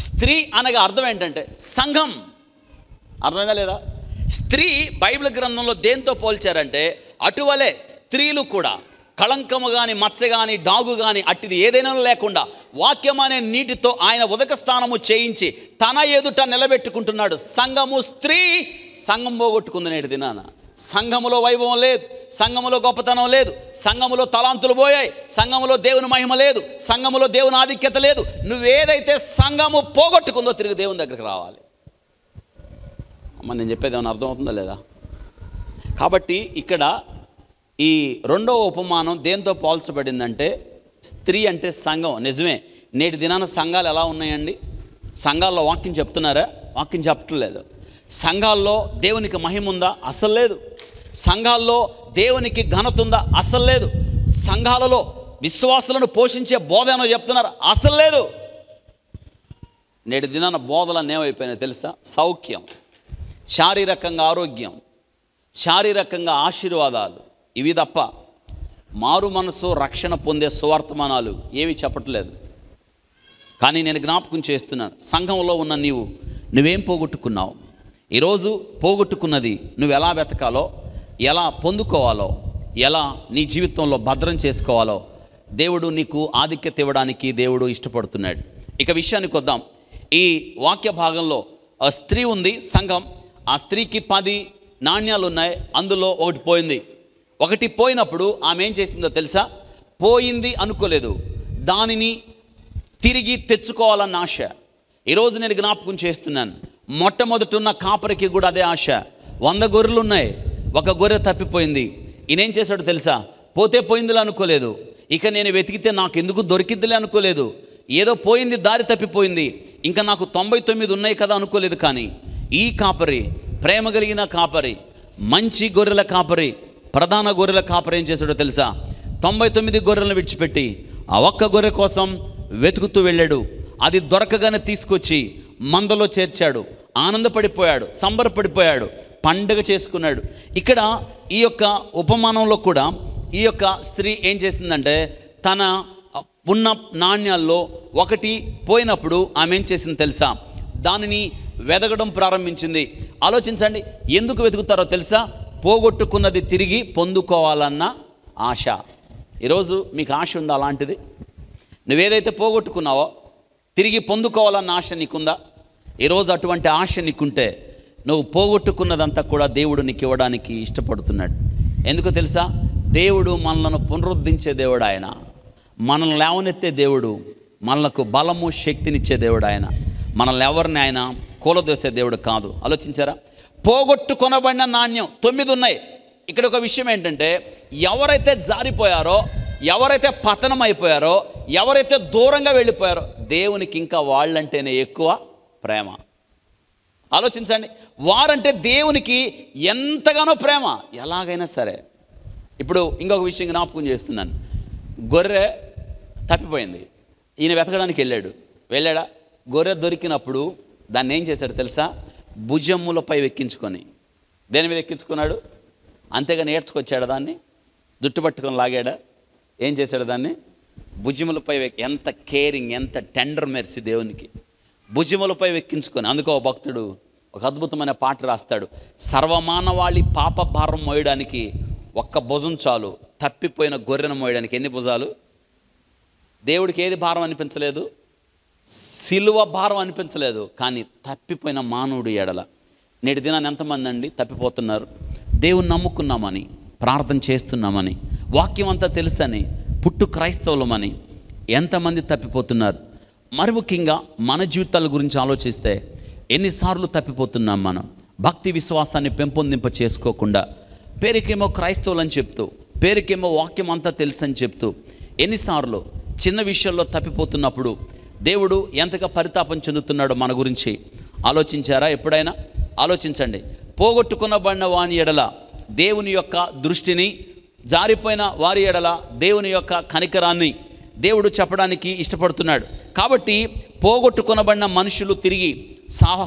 స్త్రీ అనగా అర్థం ఏంటంటే సంఘం. అర్థమైందా లేదా? స్త్రీ బైబిల్ గ్రంథంలో దేంతో పోల్చారంటే, అటువలే స్త్రీలు కూడా కళంకము కానీ, మచ్చ కానీ, డాగు కానీ అట్టిది ఏదైనా లేకుండా వాక్యం అనే నీటితో ఆయన ఉదక స్నానము చేయించి తన ఎదుట నిలబెట్టుకుంటున్నాడు. సంఘము స్త్రీ సంఘం పోగొట్టుకుంది నేటి దినాన. సంఘములో వైభవం లేదు, సంఘములో గొప్పతనం లేదు, సంఘములో తలాంతులు పోయాయి, సంఘములో దేవుని మహిమ లేదు, సంఘములో దేవుని ఆధిక్యత లేదు. నువ్వేదైతే సంఘము పోగొట్టుకుందో తిరిగి దేవుని దగ్గరికి రావాలి. అమ్మ, నేను చెప్పేది ఏమైనా అర్థమవుతుందా లేదా? కాబట్టి ఇక్కడ ఈ రెండవ ఉపమానం దేంతో పోల్చబడిందంటే, స్త్రీ అంటే సంఘం. నిజమే, నేటి దినాన సంఘాలు ఎలా ఉన్నాయండి? సంఘాల్లో వాక్యం చెప్తున్నారా? వాక్యం చెప్పట్లేదు. సంఘాల్లో దేవునికి మహిమ ఉందా? అసలు లేదు. సంఘాల్లో దేవునికి ఘనత ఉందా? అసలు లేదు. సంఘాలలో విశ్వాసులను పోషించే బోధ ఏమో చెప్తున్నారు? అసలు లేదు. నేటి దినాన బోధలన్నీ ఏమైపోయినాయి తెలుసా? సౌఖ్యం, శారీరకంగా ఆరోగ్యం, శారీరకంగా ఆశీర్వాదాలు, ఇవి తప్ప మారు మనసు, రక్షణ పొందే సువర్తమానాలు ఏవి చెప్పట్లేదు. కానీ నేను జ్ఞాపకం చేస్తున్నాను, సంఘంలో ఉన్న నువ్వేం పోగొట్టుకున్నావు? ఈరోజు పోగొట్టుకున్నది నువ్వు ఎలా వెతకాలో, ఎలా పొందుకోవాలో, ఎలా నీ జీవితంలో భద్రం చేసుకోవాలో దేవుడు నీకు ఆధిక్యత ఇవ్వడానికి దేవుడు ఇష్టపడుతున్నాడు. ఇక విషయానికి వద్దాం. ఈ వాక్య భాగంలో ఆ స్త్రీ ఉంది, సంఘం. ఆ స్త్రీకి 10 నాణ్యాలు ఉన్నాయి, అందులో ఒకటి పోయింది. ఒకటి పోయినప్పుడు ఆమె ఏం చేసిందో తెలుసా? పోయింది అనుకోలేదు, దానిని తిరిగి తెచ్చుకోవాలన్న ఆశ. ఈరోజు నేను జ్ఞాపకం చేస్తున్నాను, మొట్టమొదటి ఉన్న కాపరికి కూడా అదే ఆశ. 100 గొర్రెలు ఉన్నాయి, ఒక గొర్రె తప్పిపోయింది. ఈయనేం చేశాడు తెలుసా? పోతే పోయిందిలే అనుకోలేదు, ఇక నేను వెతికితే నాకు ఎందుకు దొరికిద్దిలే అనుకోలేదు, ఏదో పోయింది, దారి తప్పిపోయింది, ఇంకా నాకు 99 ఉన్నాయి కదా అనుకోలేదు. కానీ ఈ కాపరి, ప్రేమ కలిగిన కాపరి, మంచి గొర్రెల కాపరి, ప్రధాన గొర్రెల కాపరి ఏం చేశాడో తెలుసా? 99 గొర్రెలను విడిచిపెట్టి ఆ ఒక్క గొర్రె కోసం వెతుకుతూ వెళ్ళాడు. అది దొరకగానే తీసుకొచ్చి మందలో చేర్చాడు. ఆనందపడిపోయాడు, సంబరపడిపోయాడు, పండుగ చేసుకున్నాడు. ఇక్కడ ఈ యొక్క ఉపమానంలో కూడా ఈ యొక్క స్త్రీ ఏం చేసిందంటే, తన ఉన్న నాణ్యాల్లో ఒకటి పోయినప్పుడు ఆమె ఏం చేసింది తెలుసా? దానిని వెతకడం ప్రారంభించింది. ఆలోచించండి, ఎందుకు వెతుకుతారో తెలుసా? పోగొట్టుకున్నది తిరిగి పొందుకోవాలన్న ఆశ. ఈరోజు మీకు ఆశ ఉందా? అలాంటిది నువ్వేదైతే పోగొట్టుకున్నావో తిరిగి పొందుకోవాలన్న ఆశ నీకుందా? ఈరోజు అటువంటి ఆశ నీకుంటే నువ్వు పోగొట్టుకున్నదంతా కూడా దేవుడు నీకు ఇవ్వడానికి ఇష్టపడుతున్నాడు. ఎందుకో తెలుసా? దేవుడు మనలను పునరుద్ధరించే దేవుడు ఆయన, మనల్ని లేవనెత్తే దేవుడు, మనలకు బలము శక్తినిచ్చే దేవుడు ఆయన. మనల్ని ఎవరిని ఆయన కూలదోసే దేవుడు కాదు. ఆలోచించారా? పోగొట్టుకొనబడిన నాణ్యం 9 ఉన్నాయి. ఇక్కడ ఒక విషయం ఏంటంటే, ఎవరైతే జారిపోయారో, ఎవరైతే పతనం అయిపోయారో, ఎవరైతే దూరంగా వెళ్ళిపోయారో, దేవునికి ఇంకా వాళ్ళంటేనే ఎక్కువ ప్రేమ. ఆలోచించండి, వారంటే దేవునికి ఎంతగానో ప్రేమ. ఎలాగైనా సరే, ఇప్పుడు ఇంకొక విషయం జ్ఞాపకం చేస్తున్నాను. గొర్రె తప్పిపోయింది, ఈయన వెతకడానికి వెళ్ళాడా? గొర్రె దొరికినప్పుడు దాన్ని ఏం చేశాడు తెలుసా? భుజములపై ఎక్కించుకొని. దేని మీద ఎక్కించుకున్నాడు? అంతేగా నేర్చుకొచ్చాడు, దాన్ని జుట్టు పట్టుకొని లాగాడా? ఏం చేశాడు? దాన్ని భుజములపై ఎంత కేరింగ్, ఎంత టెండర్ మెర్సీ దేవునికి. భుజములపై ఎక్కించుకొని. అందుకో భక్తుడు ఒక అద్భుతమైన పాట రాస్తాడు, సర్వమానవాళి పాప భారం మోయడానికి ఒక్క భుజం చాలు, తప్పిపోయిన గొర్రెను మోయడానికి ఎన్ని భుజాలు? దేవుడికి ఏది భారం అనిపించలేదు? సిలువ భారం అనిపించలేదు. కానీ తప్పిపోయిన మానవుడు ఎడల నేటి దినాన్ని ఎంతమంది అండి తప్పిపోతున్నారు? దేవుని నమ్ముకున్నామని, ప్రార్థన చేస్తున్నామని, వాక్యం అంతా తెలుసని, పుట్టు క్రైస్తవులమని ఎంతమంది తప్పిపోతున్నారు? మరి ముఖ్యంగా మన జీవితాల గురించి ఆలోచిస్తే ఎన్నిసార్లు తప్పిపోతున్నాం మనం? భక్తి విశ్వాసాన్ని పెంపొందింప చేసుకోకుండా, పేరుకేమో క్రైస్తవులని చెప్తూ, పేరుకేమో వాక్యం అంతా తెలుసని చెప్తూ ఎన్నిసార్లు చిన్న విషయాల్లో తప్పిపోతున్నప్పుడు దేవుడు ఎంతగా పరితాపం చెందుతున్నాడో మన గురించి ఆలోచించారా? ఎప్పుడైనా ఆలోచించండి. పోగొట్టుకునబడిన వాని ఎడల దేవుని యొక్క దృష్టిని, జారిపోయిన వారి ఎడల దేవుని యొక్క కనికరాన్ని దేవుడు చెప్పడానికి ఇష్టపడుతున్నాడు. కాబట్టి పోగొట్టుకునబడిన మనుషులు తిరిగి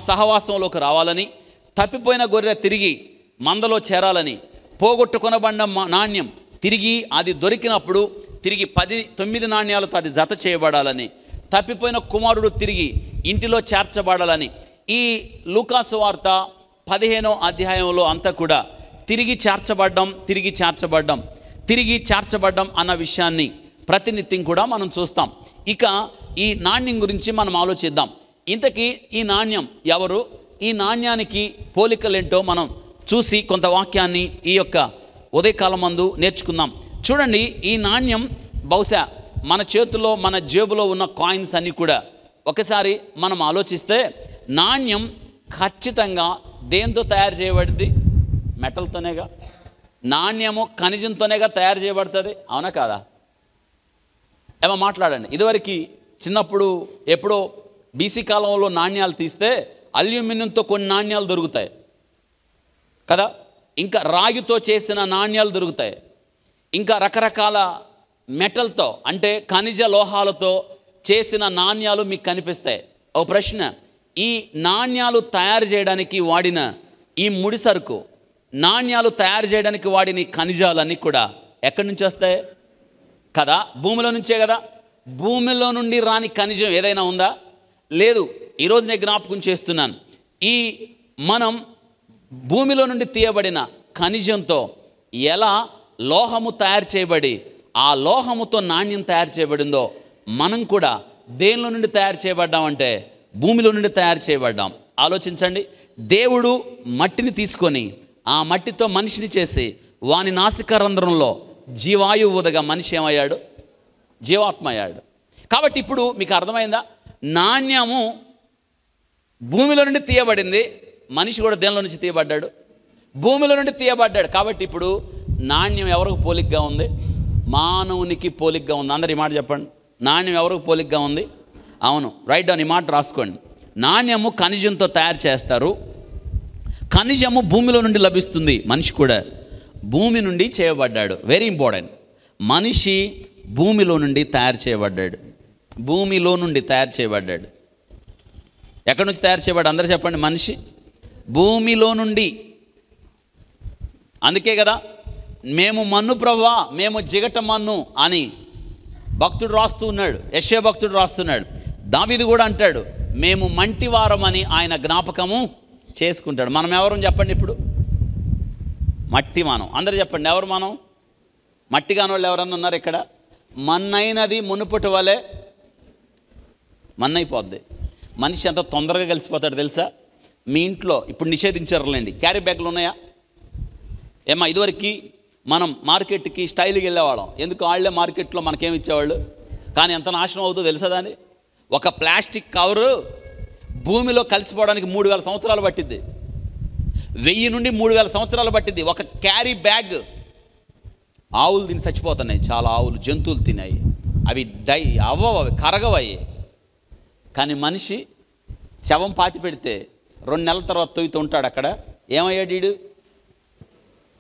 సహవాసంలోకి రావాలని, తప్పిపోయిన గొర్రె తిరిగి మందలో చేరాలని, పోగొట్టుకునబడిన నాణ్యం తిరిగి అది దొరికినప్పుడు తిరిగి 9 నాణ్యాలతో అది జత చేయబడాలని, తప్పిపోయిన కుమారుడు తిరిగి ఇంటిలో చేర్చబడాలని. ఈ లూకాసు వార్త 15వ అధ్యాయంలో అంతా కూడా తిరిగి చేర్చబడ్డం అన్న విషయాన్ని ప్రతినిత్యం కూడా మనం చూస్తాం. ఇక ఈ నాణ్యం గురించి మనం ఆలోచిద్దాం. ఇంతకీ ఈ నాణ్యం ఎవరు, ఈ నాణ్యానికి పోలికలేంటో మనం చూసి కొంత వాక్యాన్ని ఈ యొక్క ఉదయకాలం మందు నేర్చుకుందాం. చూడండి, ఈ నాణ్యం బహుశా మన చేతుల్లో మన జేబులో ఉన్న కాయిన్స్ అన్నీ కూడా ఒకసారి మనం ఆలోచిస్తే నాణ్యం ఖచ్చితంగా దేంతో తయారు చేయబడింది? మెటల్తోనేగా. నాణ్యము ఖనిజంతోనేగా తయారు చేయబడుతుంది, అవునా కాదా? ఏమో మాట్లాడండి. ఇదివరకు చిన్నప్పుడు ఎప్పుడో బీసీ కాలంలో నాణ్యాలు తీస్తే అల్యూమినియంతో కొన్ని నాణ్యాలు దొరుకుతాయి కదా, ఇంకా రాగితో చేసిన నాణ్యాలు దొరుకుతాయి, ఇంకా రకరకాల మెటల్తో అంటే ఖనిజ లోహాలతో చేసిన నాణ్యాలు మీకు కనిపిస్తాయి. ఓ ప్రశ్న, ఈ నాణ్యాలు తయారు చేయడానికి వాడిన ఈ ముడి సరుకు, నాణ్యాలు తయారు చేయడానికి వాడిన ఖనిజాలన్నీ కూడా ఎక్కడి నుంచి వస్తాయి? కదా, భూమిలో నుంచే కదా. భూమిలో నుండి రాని ఖనిజం ఏదైనా ఉందా? లేదు. ఈరోజు నేను జ్ఞాపకం చేస్తున్నాను, ఈ మనం భూమిలో నుండి తీయబడిన ఖనిజంతో ఎలా లోహము తయారు చేయబడి ఆ లోహముతో నాణ్యం తయారు చేయబడిందో మనం కూడా దేనిలో నుండి తయారు చేయబడ్డామంటే భూమిలో నుండి తయారు చేయబడ్డాం. ఆలోచించండి, దేవుడు మట్టిని తీసుకొని ఆ మట్టితో మనిషిని చేసి వాని నాసికా రంధ్రంలో జీవాయువు ఊదగా మనిషి ఏమయ్యాడు? జీవాత్మ అయ్యాడు. కాబట్టి ఇప్పుడు మీకు అర్థమైందా? నాణ్యము భూమిలో నుండి తీయబడింది, మనిషి కూడా దేనిలో నుంచి తీయబడ్డాడు? భూమిలో నుండి తీయబడ్డాడు. కాబట్టి ఇప్పుడు నాణ్యం ఎవరికి పోలికగా ఉంది? మానవునికి పోలికగా ఉంది. అందరు ఈ మాట చెప్పండి. నాణ్యం ఎవరికి పోలికగా ఉంది? అవును, రైట్ డౌన్, ఈ మాట రాసుకోండి. నాణ్యము ఖనిజంతో తయారు చేస్తారు, ఖనిజము భూమిలో నుండి లభిస్తుంది, మనిషి కూడా భూమి నుండి చేయబడ్డాడు. Very important. మనిషి భూమిలో నుండి తయారు చేయబడ్డాడు. భూమిలో నుండి తయారు చేయబడ్డాడు. ఎక్కడి నుంచి తయారు చేయబడ్డాడు? అందరూ చెప్పండి. మనిషి భూమిలో నుండి. అందుకే కదా మేము మన్ను ప్రభువా, మేము జిగట మన్ను అని భక్తుడు రాస్తూ ఉన్నాడు, యెషయా భక్తుడు రాస్తున్నాడు. దావీదు కూడా అంటాడు, మేము మంటివారమని ఆయన జ్ఞాపకము చేసుకుంటాడు. మనం ఎవరు చెప్పండి? ఇప్పుడు మట్టి మనం. అందరూ చెప్పండి, ఎవరు మనం? మట్టి కాని వాళ్ళు ఎవరన్నా ఉన్నారు ఇక్కడ? మన్నైనది మునుపటి వలె మన్నైపోద్ది. మనిషి ఎంత తొందరగా కలిసిపోతాడు తెలుసా? మీ ఇంట్లో ఇప్పుడు నిషేధించారులేండి, క్యారీ బ్యాగ్లు ఉన్నాయా? ఏమా ఇదివరకు మనం మార్కెట్కి స్టైల్కి వెళ్ళేవాళ్ళం. ఎందుకు? వాళ్ళే మార్కెట్లో మనకేమి ఇచ్చేవాళ్ళు. కానీ ఎంత నాశనం అవుతుందో తెలుసా? దాన్ని ఒక ప్లాస్టిక్ కవరు భూమిలో కలిసిపోవడానికి 3000 సంవత్సరాలు పట్టిద్ది. 1000 నుండి 3000 సంవత్సరాలు పట్టిద్ది. ఒక క్యారీ బ్యాగ్. ఆవులు తిని చచ్చిపోతున్నాయి, చాలా ఆవులు, జంతువులు తినాయి, అవి అవి కరగవయ్యి. కానీ మనిషి శవం పాతి పెడితే 2 నెలల తర్వాత తొయ్యితూ ఉంటాడు. అక్కడ ఏమయ్యాడు వీడు?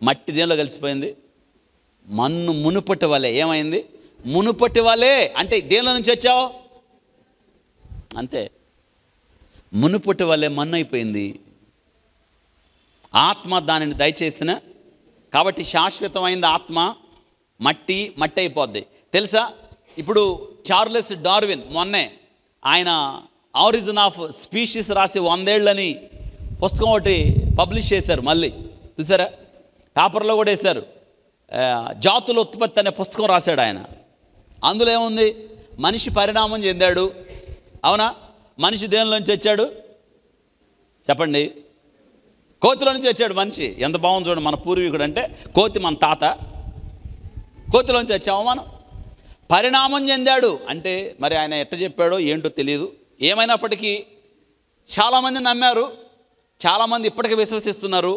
మట్టి దేనిలో కలిసిపోయింది? మన్ను మునుపటి వలె. ఏమైంది? మునుపటి వలె అంటే దేనిలో నుంచి వచ్చావు? అంతే, మునుపటి వలె మన్ను అయిపోయింది. ఆత్మ దానిని దయచేసిన కాబట్టి శాశ్వతమైంది ఆత్మ. మట్టి అయిపోద్ది. తెలుసా? ఇప్పుడు చార్లెస్ డార్విన్ మొన్నే ఆయన ఆరిజిన్ ఆఫ్ స్పీషీస్ రాసి 100 ఏళ్ళని పుస్తకం ఒకటి పబ్లిష్ చేశారు. మళ్ళీ చూసారా? పేపర్లో కూడా వేశారు. జాతుల ఉత్పత్తి అనే పుస్తకం రాశాడు ఆయన. అందులో ఏముంది? మనిషి పరిణామం చెందాడు. అవునా? మనిషి దేనిలోంచి వచ్చాడు చెప్పండి? కోతిలో నుంచి వచ్చాడు మనిషి. ఎంత బాగుంది చూడండి. మన పూర్వీకుడు అంటే కోతి, మన తాత. కోతిలోంచి వచ్చాము మనం. పరిణామం చెందాడు అంటే మరి ఆయన ఎట్ట చెప్పాడో ఏంటో తెలియదు. ఏమైనప్పటికీ చాలామంది నమ్మారు, చాలామంది ఇప్పటికీ విశ్వసిస్తున్నారు.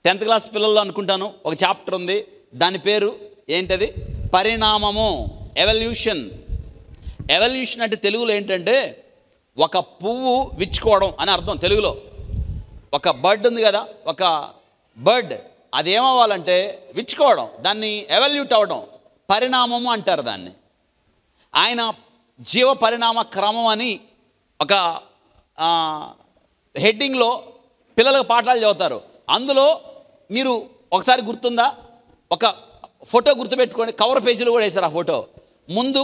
10th క్లాస్ పిల్లల్లో అనుకుంటాను ఒక చాప్టర్ ఉంది, దాని పేరు ఏంటది? పరిణామము, ఎవల్యూషన్. ఎవల్యూషన్ అంటే తెలుగులో ఏంటంటే ఒక పువ్వు విచ్చుకోవడం అని అర్థం తెలుగులో. ఒక బర్డ్ ఉంది కదా, ఒక బర్డ్ అదేమవ్వాలంటే విచ్చుకోవడం, దాన్ని ఎవల్యూట్ అవ్వడం, పరిణామము అంటారు దాన్ని. ఆయన జీవ పరిణామ క్రమం అని ఒక హెడ్డింగ్లో పిల్లలకు పాఠాలు చదువుతారు. అందులో మీరు ఒకసారి గుర్తుందా? ఒక ఫోటో గుర్తుపెట్టుకోండి, కవర్ పేజీలో కూడా వేశారు ఆ ఫోటో. ముందు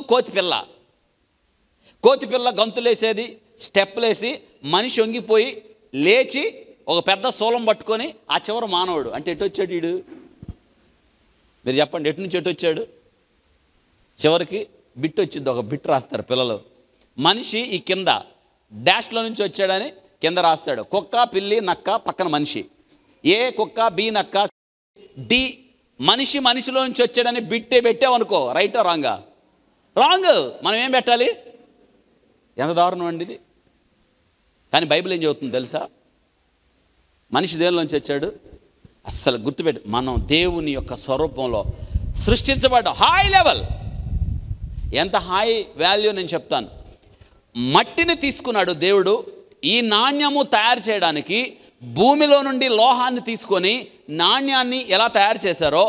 కోతి పిల్ల గంతులేసేది, స్టెప్లేసి మనిషి వంగిపోయి లేచి ఒక పెద్ద శూలం పట్టుకొని ఆ చివర మానవుడు. అంటే ఎటు వచ్చాడు వీడు? మీరు చెప్పండి, ఎటు నుంచి ఎటు వచ్చాడు? చివరికి బిట్ వచ్చింది, ఒక బిట్ రాస్తారు పిల్లలు. మనిషి ఈ కింద డాష్లో నుంచి వచ్చాడని కింద రాస్తాడు. కుక్క, పిల్లి, నక్క, పక్కన మనిషి. ఏ కుక్క, బి నక్క, డి మనిషి మనిషిలో నుంచి వచ్చాడని బిట్టే పెట్టామనుకో, రైటా రాంగా? రాంగ్. మనం ఏం పెట్టాలి? ఎంత దారుణం అండి ఇది. కానీ బైబిల్ ఏం చెబుతుంది తెలుసా? మనిషి దేనిలోంచి వచ్చాడు? అస్సలు గుర్తుపెట్టు, మనం దేవుని యొక్క స్వరూపంలో సృష్టించబడ్డ హై లెవెల్. ఎంత హై వాల్యూ నేను చెప్తాను. మట్టిని తీసుకున్నాడు దేవుడు ఈ నాణ్యము తయారు చేయడానికి. భూమిలో నుండి లోహాన్ని తీసుకొని నాణ్యాన్ని ఎలా తయారు చేశారో,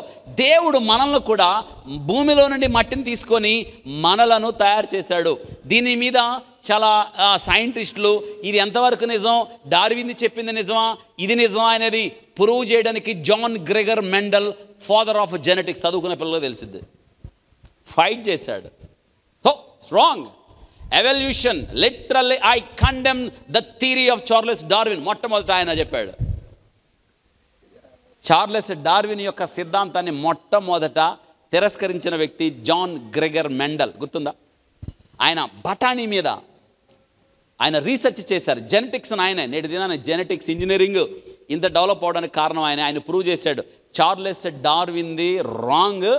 దేవుడు మనల్ని కూడా భూమిలో నుండి మట్టిని తీసుకొని మనలను తయారు చేశాడు. దీని మీద చాలా సైంటిస్టులు ఇది ఎంతవరకు నిజం, డార్విన్ చెప్పింది నిజమా, ఇది నిజమా అనేది ప్రూవ్ చేయడానికి John Gregor Mendel, father of genetics, చదువుకునే పిల్లలకు తెలిసింది, ఫైట్ చేశాడు. So strong evolution. Literally I condemn the theory of Charles Darwin. మొట్టమొదట ఆయన చెప్పాడు. చార్లెస్ డార్విన్ యొక్క సిద్ధాంతాన్ని మొట్టమొదట తిరస్కరించిన వ్యక్తి జాన్ గ్రెగర్ మెండల్. గుర్తుందా? ఆయన బఠానీ మీద ఆయన రీసెర్చ్ చేశారు. జెనెటిక్స్ ఆయన నేటి దినాన జెనెటిక్స్ ఇంజనీరింగ్ ఇంత డెవలప్ అవడానికి కారణం ఆయన ప్రూవ్ చేశాడు. చార్లెస్ డార్విన్ది రాంగ్,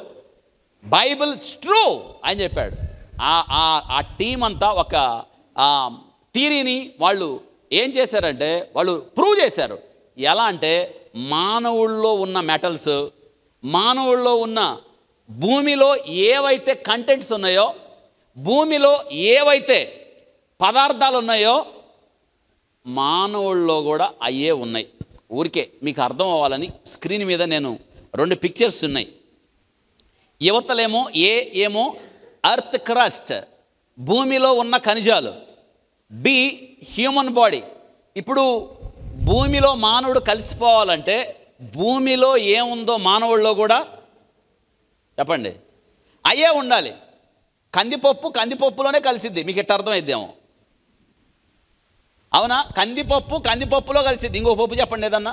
బైబిల్ ట్రూ అని చెప్పాడు. ఆ టీం అంతా ఒక థియరీని వాళ్ళు ఏం చేశారంటే వాళ్ళు ప్రూవ్ చేశారు. ఎలా అంటే మానవుల్లో ఉన్న మెటల్స్, మానవుల్లో ఉన్న భూమిలో ఏవైతే కంటెంట్స్ ఉన్నాయో, భూమిలో ఏవైతే పదార్థాలు ఉన్నాయో మానవుల్లో కూడా అయ్యే ఉన్నాయి. ఊరికే మీకు అర్థం అవ్వాలని స్క్రీన్ మీద నేను 2 పిక్చర్స్ ఉన్నాయి. యువతలేమో ఏమో ఎర్త్ క్రస్ట్, భూమిలో ఉన్న ఖనిజాలు, బి హ్యూమన్ బాడీ. ఇప్పుడు భూమిలో మానవుడు కలిసిపోవాలంటే భూమిలో ఏముందో మానవుల్లో కూడా చెప్పండి అయ్యే ఉండాలి. కందిపప్పు కందిపప్పులోనే కలిసిద్ది, మీకు ఇట్ట అర్థమైద్దేమో, అవునా? కందిపప్పులో కలిసిద్ది. ఇంకో పప్పు చెప్పండి ఏదన్నా.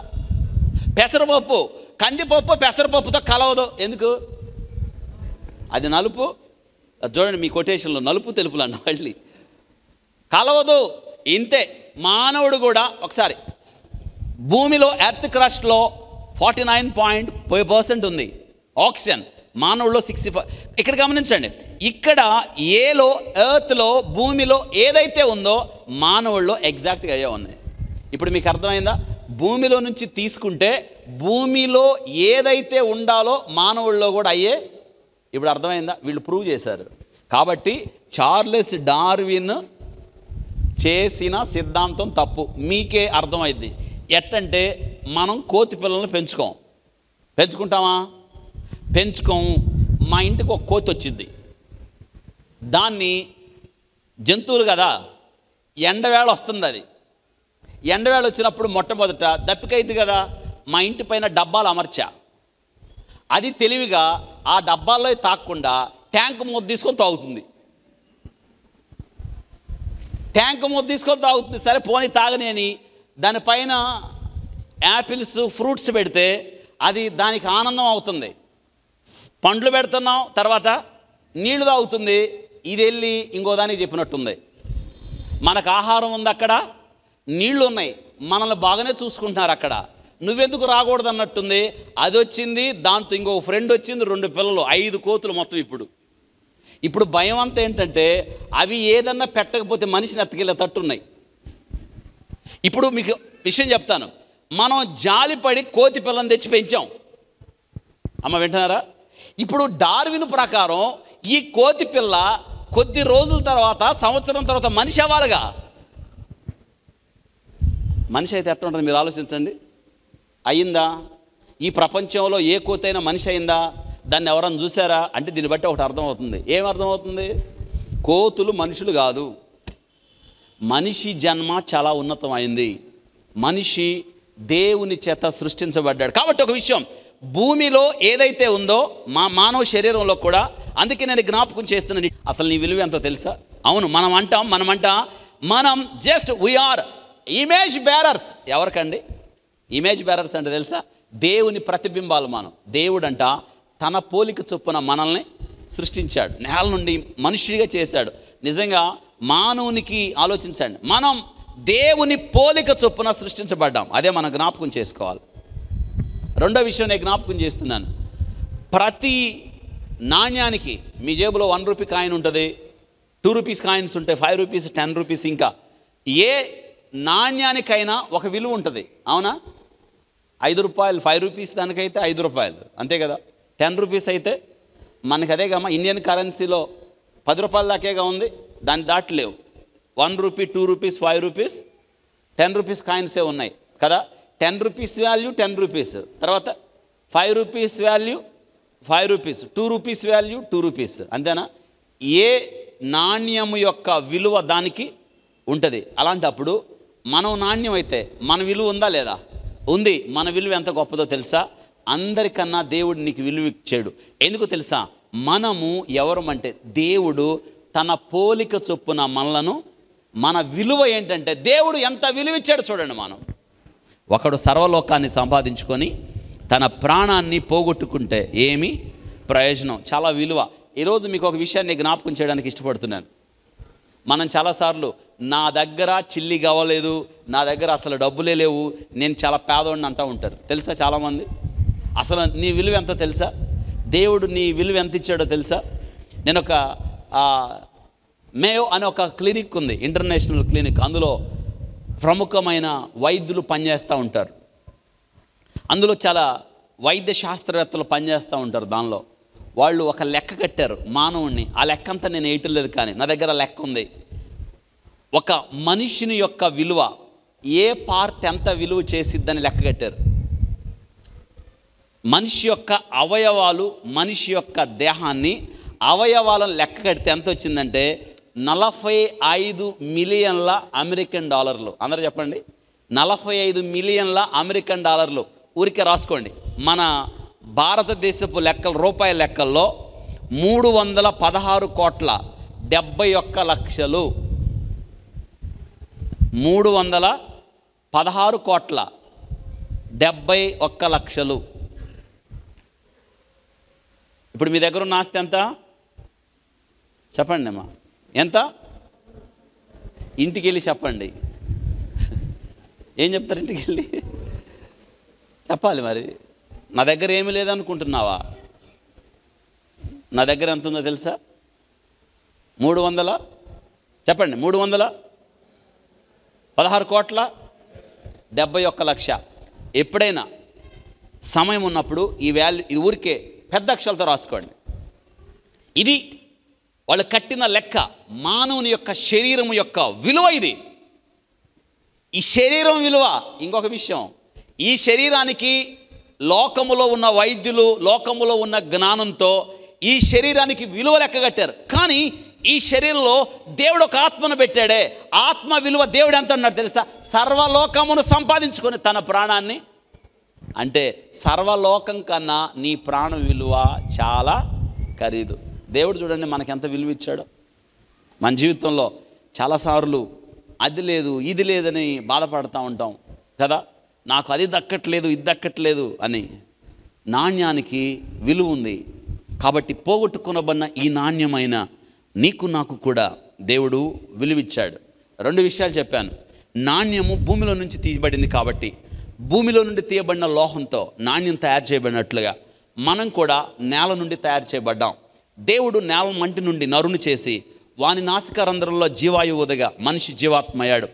పెసరపప్పు, కందిపప్పు పెసరపప్పుతో కలవదు. ఎందుకు? అది నలుపు. చూడండి మీ కొటేషన్లో నలుపు తెలుపులు అన్న మళ్ళీ కలవదు. ఇంతే మానవుడు కూడా. ఒకసారి భూమిలో ఎర్త్ క్రస్ట్లో 49% ఉంది ఆక్సిజన్, మానవుల్లో 65. ఇక్కడ గమనించండి, ఇక్కడ ఏలో ఎర్త్లో భూమిలో ఏదైతే ఉందో మానవుల్లో ఎగ్జాక్ట్గా అయ్యే ఉన్నాయి. ఇప్పుడు మీకు అర్థమైందా? భూమిలో నుంచి తీసుకుంటే భూమిలో ఏదైతే ఉండాలో మానవుల్లో కూడా అయ్యే. ఇప్పుడు అర్థమైందా? వీళ్ళు ప్రూవ్ చేశారు. కాబట్టి చార్లెస్ డార్విన్ చేసిన సిద్ధాంతం తప్పు. మీకే అర్థమైంది. ఎట్టంటే మనం కోతి పిల్లల్ని పెంచుకుంటామా? పెంచుకోము. మా ఇంటికి ఒక కోతి వచ్చింది, దాన్ని జంతువులు కదా, ఎండవేళ వస్తుంది. అది ఎండవేళ వచ్చినప్పుడు మొట్టమొదట దప్పికైద్ది కదా, మా ఇంటి పైన డబ్బాలు అమర్చా. అది తెలివిగా ఆ డబ్బాల్లో తాగకుండా ట్యాంక్ మూత తీసుకొని తాగుతుంది. సరే పోనీ తాగని అని దానిపైన యాపిల్స్ ఫ్రూట్స్ పెడితే అది దానికి ఆనందం అవుతుంది. పండ్లు పెడుతున్నాం, తర్వాత నీళ్లు తాగుతుంది. ఇది వెళ్ళి ఇంకో దానికి చెప్పినట్టుంది. మనకు ఆహారం ఉంది, అక్కడ నీళ్లు ఉన్నాయి, మనల్ని బాగానే చూసుకుంటున్నారు. అక్కడ నువ్వెందుకు రాకూడదు అన్నట్టుంది. అది వచ్చింది, దాంతో ఇంకో ఫ్రెండ్ వచ్చింది, 2 పిల్లలు, 5 కోతులు మొత్తం. ఇప్పుడు భయం అంతా ఏంటంటే అవి ఏదన్నా పెట్టకపోతే మనిషిని ఎత్తకెళ్ళే తట్టున్నాయి. ఇప్పుడు మీకు విషయం చెప్తాను. మనం జాలిపడి కోతి పిల్లని తెచ్చి పెంచాం. అమ్మ వింటున్నారా? ఇప్పుడు డార్విన్ ప్రకారం ఈ కోతి పిల్ల కొద్ది రోజుల తర్వాత, సంవత్సరం తర్వాత మనిషి అవ్వాలిగా. మనిషి అయితే ఎట్లా ఉంటుంది మీరు ఆలోచించండి. అయిందా? ఈ ప్రపంచంలో ఏ కోతి అయినా మనిషి అయిందా? దాన్ని ఎవరన్నా చూసారా అంటే దీన్ని బట్టి ఒకటి అర్థమవుతుంది. ఏం అర్థమవుతుంది? కోతులు మనుషులు కాదు. మనిషి జన్మ చాలా ఉన్నతమైంది. మనిషి దేవుని చేత సృష్టించబడ్డాడు. కాబట్టి ఒక విషయం, భూమిలో ఏదైతే ఉందో మానవ శరీరంలో కూడా, అందుకే నేను జ్ఞాపకం చేస్తున్నాను. అసలు నీ విలువ ఎంతో తెలుసా? అవును, మనం జస్ట్ వీఆర్ ఇమేజ్ బేరర్స్. ఎవరికండి? ఇమేజ్ బేరర్స్ అంటే తెలుసా? దేవుని ప్రతిబింబాలు మనం. దేవుడంట తన పోలిక చొప్పున మనల్ని సృష్టించాడు, నేల నుండి మనుష్యుడిగా చేశాడు. నిజంగా మానవునికి ఆలోచించండి, మనం దేవుని పోలిక చొప్పున సృష్టించబడ్డాం. అదే మనం జ్ఞాపకం చేసుకోవాలి. రెండో విషయం నేను జ్ఞాపకం చేస్తున్నాను. ప్రతి నాణ్యానికి మీ జేబులో 1 రూపీ కాయిన్ ఉంటుంది, 2 రూపీస్ కాయిన్స్ ఉంటాయి, 5 రూపీస్, 10 రూపీస్. ఇంకా ఏ నాణ్యానికైనా ఒక విలువ ఉంటుంది, అవునా? 5 రూపాయలు 5 రూపీస్ దానికైతే 5 రూపాయలు, అంతే కదా. 10 రూపీస్ అయితే మనకి అదే కమ్మా. ఇండియన్ కరెన్సీలో 10 రూపాయల దాకేగా ఉంది, దాన్ని దాటలేవు. 1 రూపీ, 2 రూపీస్, 5 రూపీస్, 10 రూపీస్ కాయిన్సే ఉన్నాయి కదా. 10 రూపీస్ వాల్యూ 10 రూపీస్, తర్వాత 5 rupees value 5 rupees, 2 rupees value 2 rupees, అంతేనా? ఏ నాణ్యము యొక్క విలువ దానికి ఉంటుంది. అలాంటప్పుడు మనం నాణ్యం అయితే మన విలువ ఉందా లేదా? ఉంది. మన విలువ ఎంత గొప్పదో తెలుసా? అందరికన్నా దేవుడు నీకు విలువ ఇచ్చాడు. ఎందుకు తెలుసా? మనము ఎవరమంటే దేవుడు తన పోలిక చొప్పున మనలను, మన విలువ ఏంటంటే దేవుడు ఎంత విలువ ఇచ్చాడు చూడండి. మనం ఒకడు సర్వలోకాన్ని సంపాదించుకొని తన ప్రాణాన్ని పోగొట్టుకుంటే ఏమి ప్రయోజనం? చాలా విలువ. ఈరోజు మీకు ఒక విషయాన్ని జ్ఞాపకం చేయడానికి ఇష్టపడుతున్నాను. మనం చాలాసార్లు నా దగ్గర చిల్లి కావలేదు, నా దగ్గర అసలు డబ్బులే లేవు, నేను చాలా పేదవాడిని అంటూ ఉంటారు. తెలుసా చాలామంది? అసలు నీ విలువ ఎంతో తెలుసా? దేవుడు నీ విలువ ఎంత ఇచ్చాడో తెలుసా? నేను ఒక మేయో అనే ఒక క్లినిక్ ఉంది, ఇంటర్నేషనల్ క్లినిక్. అందులో ప్రముఖమైన వైద్యులు పనిచేస్తూ ఉంటారు. అందులో చాలా వైద్య శాస్త్రవేత్తలు పనిచేస్తూ ఉంటారు. దానిలో వాళ్ళు ఒక లెక్క కట్టారు మానవుణ్ణి. ఆ లెక్క అంతా నేను వేయటం లేదు, కానీ నా దగ్గర లెక్క ఉంది. ఒక మనిషిని యొక్క విలువ, ఏ పార్ట్ ఎంత విలువ చేసిద్దని లెక్క కట్టారు. మనిషి యొక్క అవయవాలు, మనిషి యొక్క దేహాన్ని, అవయవాలను లెక్క కడితే ఎంత వచ్చిందంటే 45 మిలియన్ల అమెరికన్ డాలర్లు. అందరూ చెప్పండి, 45 మిలియన్ల అమెరికన్ డాలర్లు. ఊరికే రాసుకోండి. మన భారతదేశపు లెక్కలు, రూపాయల లెక్కల్లో 316 కోట్ల 71 లక్షలు. 316 కోట్ల 71 లక్షలు. ఇప్పుడు మీ దగ్గర ఉన్న ఆస్తి ఎంత చెప్పండి అమ్మా? ఎంత? ఇంటికి వెళ్ళి చెప్పండి. ఏం చెప్తారు ఇంటికి వెళ్ళి? చెప్పాలి మరి. నా దగ్గర ఏమీ లేదనుకుంటున్నావా? నా దగ్గర ఎంత ఉందో తెలుసా? 300 చెప్పండి, 316 కోట్ల 71 లక్ష. ఎప్పుడైనా సమయం ఉన్నప్పుడు ఈ వాల్యూ, ఇది ఊరికే పెద్ద అక్షరాలతో రాసుకోండి. ఇది వాళ్ళు కట్టిన లెక్క. మానవుని యొక్క శరీరం యొక్క విలువ ఇది. ఈ శరీరం విలువ. ఇంకొక విషయం, ఈ శరీరానికి లోకములో ఉన్న వైద్యులు, లోకములో ఉన్న జ్ఞానంతో ఈ శరీరానికి విలువ లెక్క కట్టారు. కానీ ఈ శరీరంలో దేవుడు ఒక ఆత్మను పెట్టాడే, ఆత్మ విలువ దేవుడు ఎంత అన్నాడు తెలుసా? సర్వలోకమును సంపాదించుకొని తన ప్రాణాన్ని. అంటే సర్వలోకం కన్నా నీ ప్రాణం విలువ చాలా ఖరీదు. దేవుడు చూడండి మనకి ఎంత విలువ ఇచ్చాడో. మన జీవితంలో చాలాసార్లు అది లేదు, ఇది లేదని బాధపడుతూ ఉంటాం కదా. నాకు అది దక్కట్లేదు, ఇది దక్కట్లేదు అని. నాణ్యానికి విలువ ఉంది. కాబట్టి పోగొట్టుకొనబడిన ఈ నాణ్యమైన నీకు నాకు కూడా దేవుడు విలువిచ్చాడు. 2 విషయాలు చెప్పాను. నాణ్యము భూమిలో నుంచి తీయబడింది కాబట్టి, భూమిలో నుండి తీయబడిన లోహంతో నాణ్యం తయారు చేయబడినట్లుగా మనం కూడా నేల నుండి తయారు చేయబడ్డాం. దేవుడు నేల మంటి నుండి నరుని చేసి వాని నాసికారంధ్రంలో జీవాయువుదగా మనిషి జీవాత్మయ్యాడు.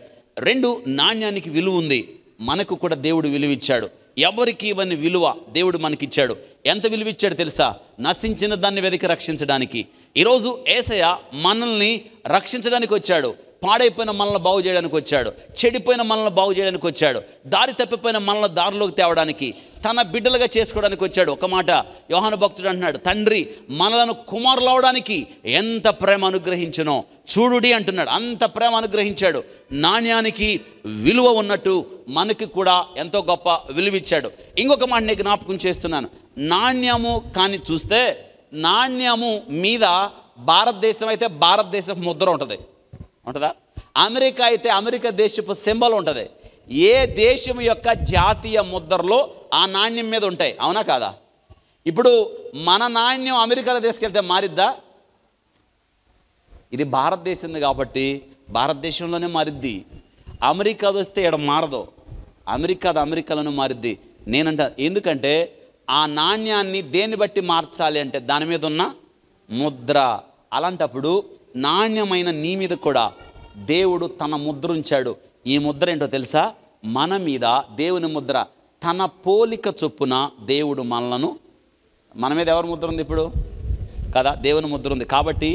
2 నాణ్యానికి విలువ ఉంది. మనకు కూడా దేవుడు విలువిచ్చాడు. ఎవరికి ఇవన్నీ విలువ దేవుడు మనకిచ్చాడు. ఎంత విలువ ఇచ్చాడు తెలుసా? నశించిన దాన్ని వెతికి రక్షించడానికి. ఈరోజు యేసయ్య మనల్ని రక్షించడానికి వచ్చాడు. పాడైపోయిన మనల్ని బాగు చేయడానికి వచ్చాడు. చెడిపోయిన మనల్ని బాగు చేయడానికి వచ్చాడు. దారి తప్పిపోయిన మనల్ని దారిలోకి తేవడానికి, తన బిడ్డలుగా చేసుకోవడానికి వచ్చాడు. ఒక మాట యోహాను భక్తుడు అంటున్నాడు, తండ్రి మనలను కుమారులు అవడానికి ఎంత ప్రేమ అనుగ్రహించునో చూడుడి అంటున్నాడు. అంత ప్రేమ అనుగ్రహించాడు. నాణ్యానికి విలువ ఉన్నట్టు మనకి కూడా ఎంతో గొప్ప విలువిచ్చాడు. ఇంకొక మాట నేను జ్ఞాపకం చేస్తున్నాను. నాణ్యము కానీ చూస్తే, నాణ్యము మీద భారతదేశం అయితే భారతదేశపు ముద్ర ఉంటుందా? అమెరికా అయితే అమెరికా దేశపు సింబల్ ఉంటుంది. ఏ దేశం యొక్క జాతీయ ముద్రలో ఆ నాణ్యం మీద ఉంటాయి, అవునా కాదా? ఇప్పుడు మన నాణ్యం అమెరికాలో తీసుకెళ్తే మారిద్దా? ఇది భారతదేశంది కాబట్టి భారతదేశంలోనే మారిద్ది. అమెరికాది వస్తే ఇక్కడ మారదు, అమెరికాలోనే మారిద్ది. నేనంట ఎందుకంటే ఆ నాణ్యాన్ని దేన్ని బట్టి మార్చాలి అంటే దాని మీద ఉన్న ముద్ర. అలాంటప్పుడు నాణ్యమైన నీ మీద కూడా దేవుడు తన ముద్ర ఉంచాడు. ఈ ముద్ర ఏంటో తెలుసా? మన మీద దేవుని ముద్ర. తన పోలిక చొప్పున దేవుడు మన మీద ఎవరి ముద్ర ఉంది ఇప్పుడు కదా? దేవుని ముద్ర ఉంది. కాబట్టి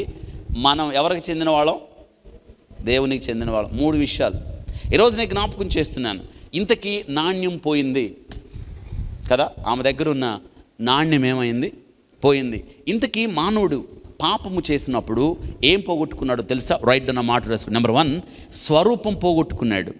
మనం ఎవరికి చెందిన వాళ్ళం? దేవునికి చెందిన వాళ్ళం. 3 విషయాలు ఈరోజు నేను జ్ఞాపకం చేస్తున్నాను. ఇంతకీ నాణ్యం పోయింది కదా, ఆమె దగ్గర ఉన్న నాణ్యం ఏమైంది? పోయింది. ఇంతకీ మానవుడు పాపము చేసినప్పుడు ఏం పోగొట్టుకున్నాడో తెలుసా? రైట్ అన్న మాట రాసుకుని. నెంబర్ 1, స్వరూపం పోగొట్టుకున్నాడు.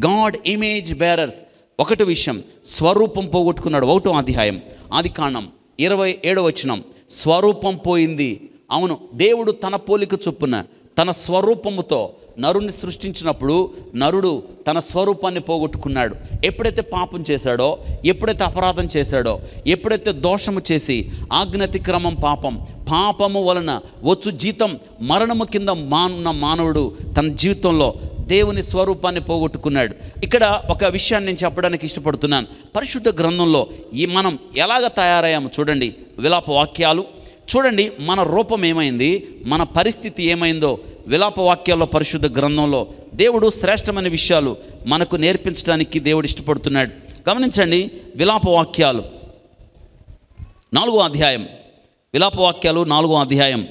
God image bearers. ఒకటి విషయం, స్వరూపం పోగొట్టుకున్నాడు. 1వ అధ్యాయం ఆదికాండం 27వ వచనం. స్వరూపం పోయింది. అవును, దేవుడు తన పోలిక చొప్పున తన స్వరూపముతో నరుని సృష్టించినప్పుడు నరుడు తన స్వరూపాన్ని పోగొట్టుకున్నాడు. ఎప్పుడైతే పాపం చేశాడో, ఎప్పుడైతే అపరాధం చేశాడో, ఎప్పుడైతే దోషము చేసి ఆజ్ఞాతిక్రమం పాపము వలన వచ్చు జీతం మరణము కింద మానవుడు తన జీవితంలో దేవుని స్వరూపాన్ని పోగొట్టుకున్నాడు. ఇక్కడ ఒక విషయాన్ని నేను చెప్పడానికి ఇష్టపడుతున్నాను. పరిశుద్ధ గ్రంథంలో మనం ఎలాగ తయారయ్యాము చూడండి. విలాప వాక్యాలు చూడండి. మన రూపం ఏమైంది, మన పరిస్థితి ఏమైందో విలాప వాక్యాల్లో పరిశుద్ధ గ్రంథంలో దేవుడు శ్రేష్టమైన విషయాలు మనకు నేర్పించడానికి దేవుడు ఇష్టపడుతున్నాడు. గమనించండి, విలాప వాక్యాలు 4వ అధ్యాయం. విలాప వాక్యాలు 4వ అధ్యాయం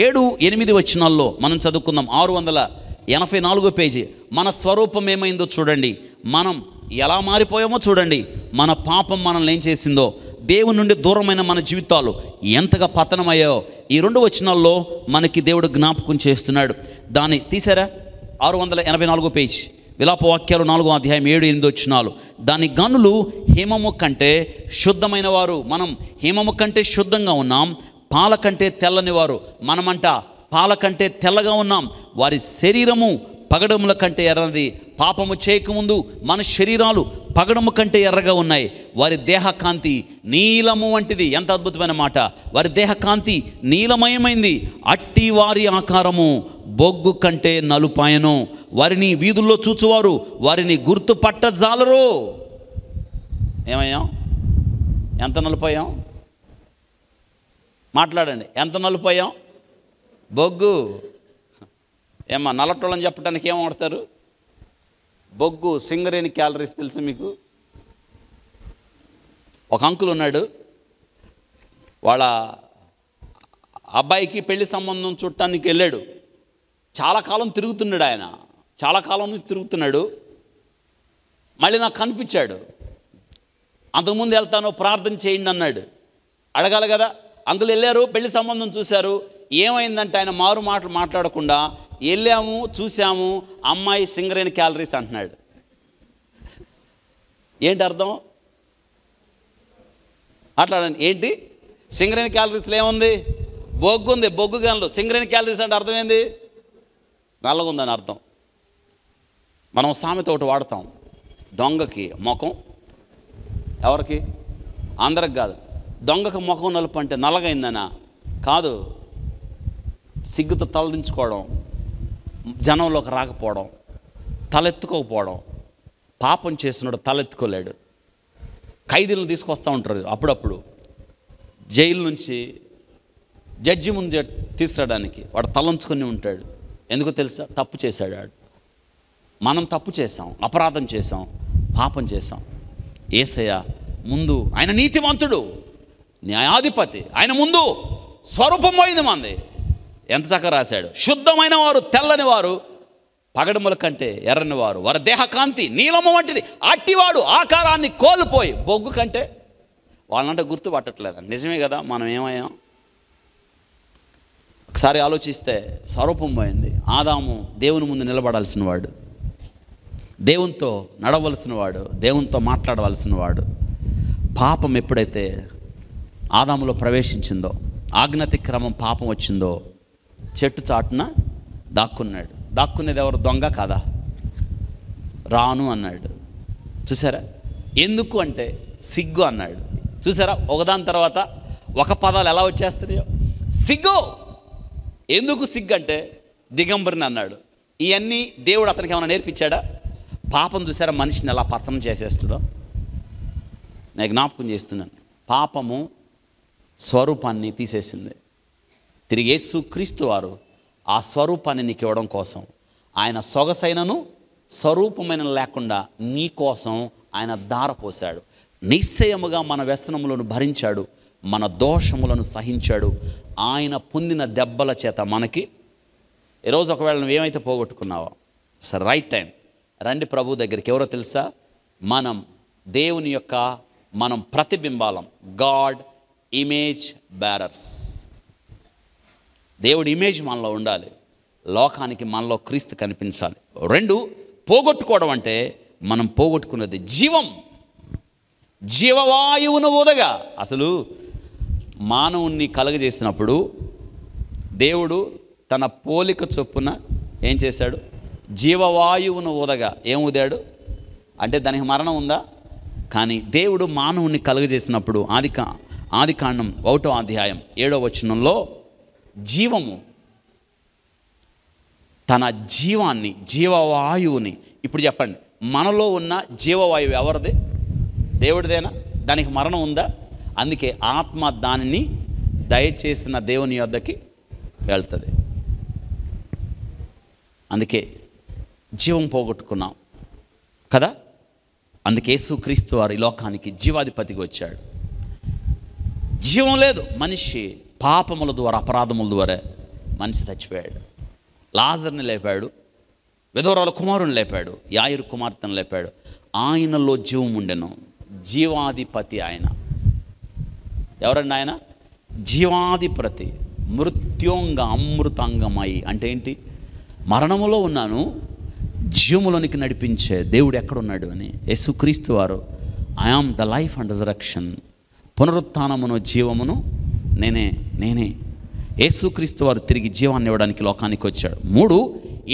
7-8 వచనాల్లో మనం చదువుకుందాం. 684 పేజీ. మన స్వరూపం ఏమైందో చూడండి. మనం ఎలా మారిపోయామో చూడండి. మన పాపం మనల్ని ఏం చేసిందో, దేవుని నుండి దూరమైన మన జీవితాలు ఎంతగా పతనమయ్యాయో ఈ 2 వచనాల్లో మనకి దేవుడు జ్ఞాపకం చేస్తున్నాడు. దాన్ని తీసారా? 684 పేజీ. విలాప వాక్యాలు 4వ అధ్యాయం 7-8 వచనాలు. దాని గనులు హిమము కంటే శుద్ధమైన వారు. మనం హిమము కంటే శుద్ధంగా ఉన్నాం. పాల కంటే తెల్లని వారు. మనమంట పాల కంటే తెల్లగా ఉన్నాం. వారి శరీరము పగడముల కంటే ఎర్రది. పాపము చేయకముందు మన శరీరాలు పగడము కంటే ఎర్రగా ఉన్నాయి. వారి దేహకాంతి నీలము వంటిది. ఎంత అద్భుతమైన మాట! వారి దేహకాంతి నీలమయమైంది. అట్టి వారి ఆకారము బొగ్గు కంటే నలుపాయను. వారిని వీధుల్లో చూచువారు వారిని గుర్తుపట్టజాలరు. ఏమయ్యాం? ఎంత నలుపోయాం? మాట్లాడండి. ఎంత నలుపోయాం? బొగ్గు. ఏమ్మా నల్లటోళ్ళని చెప్పడానికి ఏం వాడతారు? బొగ్గు. సింగరేణి క్యాలరీస్ తెలుసు మీకు? ఒక అంకుల్ ఉన్నాడు. వాళ్ళ అబ్బాయికి పెళ్లి సంబంధం చూడటానికి వెళ్ళాడు. చాలా కాలం తిరుగుతున్నాడు ఆయన. చాలా కాలం నుంచి తిరుగుతున్నాడు. మళ్ళీ నాకు కనిపించాడు. అంతకుముందు వెళ్తాను, ప్రార్థన చేయండి అన్నాడు. అడగాలి కదా. అంకుల్ వెళ్ళారు, పెళ్లి సంబంధం చూశారు. ఏమైందంటే ఆయన మారు మాటలు మాట్లాడకుండా వెళ్ళాము, చూసాము, అమ్మాయి సింగరేణి క్యాలరీస్ అంటున్నాడు. ఏంటి అర్థం? మాట్లాడండి. ఏంటి? సింగరేణి క్యాలరీస్లో ఏముంది? బొగ్గు ఉంది. బొగ్గు గనులు. సింగరేణి క్యాలరీస్ అంటే అర్థం ఏంది? నల్లగా ఉందని అర్థం. మనం సామెత ఒకటి వాడతాం. దొంగకి ముఖం, ఎవరికి? అందరికి కాదు. దొంగకి ముఖం నలుపు అంటే నల్లగైందనా? కాదు. సిగ్గుతో తలదించుకోవడం, జనంలోకి రాకపోవడం, తలెత్తుకోకపోవడం. పాపం చేసినాడు తలెత్తుకోలేడు. ఖైదీలను తీసుకొస్తూ ఉంటారు అప్పుడప్పుడు జైలు నుంచి జడ్జి ముందు తీసుకురావడానికి. వాడు తలంచుకొని ఉంటాడు. ఎందుకో తెలుసా? తప్పు చేశాడు వాడు. మనం తప్పు చేసాం, అపరాధం చేసాం, పాపం చేసాం. యేసయ్య ముందు ఆయన నీతిమంతుడు, న్యాయాధిపతి. ఆయన ముందు స్వరూపం పోయింది మంది. ఎంత చక్కగా రాశాడు. శుద్ధమైన వారు, తెల్లని వారు, పగడముల కంటే ఎర్రని వారు, వారి దేహకాంతి నీలము వంటిది. అట్టివాడు ఆకారాన్ని కోల్పోయి బొగ్గు కంటే. వాళ్ళంటే గుర్తుపట్టట్లేదు. నిజమే కదా. మనం ఏమయ్యాం? ఒకసారి ఆలోచిస్తే స్వరూపం పోయింది. ఆదాము దేవుని ముందు నిలబడాల్సిన వాడు, దేవునితో నడవలసిన వాడు, దేవునితో మాట్లాడవలసిన వాడు. పాపం ఎప్పుడైతే ఆదాములో ప్రవేశించిందో, ఆజ్ఞాతిక్రమం పాపం వచ్చిందో, చెట్టు చాటున దాక్కున్నాడు. దాక్కునేది ఎవరు? దొంగ కాదా? రాను అన్నాడు. చూసారా? ఎందుకు అంటే సిగ్గు అన్నాడు. చూసారా? ఒకదాని తర్వాత ఒక పదాలు ఎలా వచ్చేస్తున్నాయో. సిగ్గు. ఎందుకు సిగ్గు అంటే దిగంబరిని అన్నాడు. ఇవన్నీ దేవుడు అతనికి ఏమైనా నేర్పించాడా? పాపం చూసారా మనిషిని ఎలా పతనం చేసేస్తుందో. నేను జ్ఞాపకం చేస్తున్నాను. పాపము స్వరూపాన్ని తీసేసింది. తిరిగి యేసుక్రీస్తు వారు ఆ స్వరూపాన్ని నీకు ఇవ్వడం కోసం ఆయన సొగసైనను స్వరూపమైన లేకుండా నీ కోసం ఆయన ధారపోశాడు. నిశ్చయముగా మన వ్యసనములను భరించాడు, మన దోషములను సహించాడు. ఆయన పొందిన దెబ్బల చేత మనకి ఈరోజు ఒకవేళ నువ్వేమైతే పోగొట్టుకున్నావో సరే రైట్ టైం రండి ప్రభు దగ్గరికి. ఎవరో తెలుసా? మనం దేవుని యొక్క మనం ప్రతిబింబాలం. God image bearers. దేవుడి ఇమేజ్ మనలో ఉండాలి. లోకానికి మనలో క్రీస్తు కనిపించాలి. 2 పోగొట్టుకోవడం అంటే మనం పోగొట్టుకున్నది జీవం, జీవవాయువును ఊదగా. అసలు మానవుణ్ణి కలుగజేసినప్పుడు దేవుడు తన పోలిక చొప్పున ఏం చేశాడు? జీవవాయువును ఊదగా. ఏం ఊదాడు అంటే దానికి మరణం ఉందా? కానీ దేవుడు మానవుణ్ణి కలుగజేసినప్పుడు ఆదికాండం 1వ అధ్యాయం 7వ వచనంలో జీవము, తన జీవాన్ని, జీవవాయువుని. ఇప్పుడు చెప్పండి, మనలో ఉన్న జీవవాయువు ఎవరిది? దేవుడిదేనా? దానికి మరణం ఉందా? అందుకే ఆత్మ దానిని దయచేసిన దేవుని యొద్దకి వెళ్తుంది. అందుకే జీవం పోగొట్టుకున్నాం కదా. అందుకే యేసుక్రీస్తు వారు ఈ లోకానికి జీవాధిపతిగా వచ్చాడు. జీవం లేదు. మనిషి పాపముల ద్వారా, అపరాధముల ద్వారా మనిషి చచ్చిపోయాడు. లాజర్ని లేపాడు, విధవరాల కుమారుని లేపాడు, యాయిరు కుమార్తెను లేపాడు. ఆయనలో జీవం ఉండెను. జీవాధిపతి ఆయన. ఎవరండి ఆయన? జీవాధిపతి. మృత్యోంగ అమృతాంగమై అంటే ఏంటి? మరణములో ఉన్నాను, జీవములోనికి నడిపించే దేవుడు ఎక్కడున్నాడు అని. యేసుక్రీస్తు వారు I am the life and resurrection, పునరుత్థానమును జీవమును నేనే. యేసుక్రీస్తు వారు తిరిగి జీవాన్ని ఇవ్వడానికి లోకానికి వచ్చాడు. 3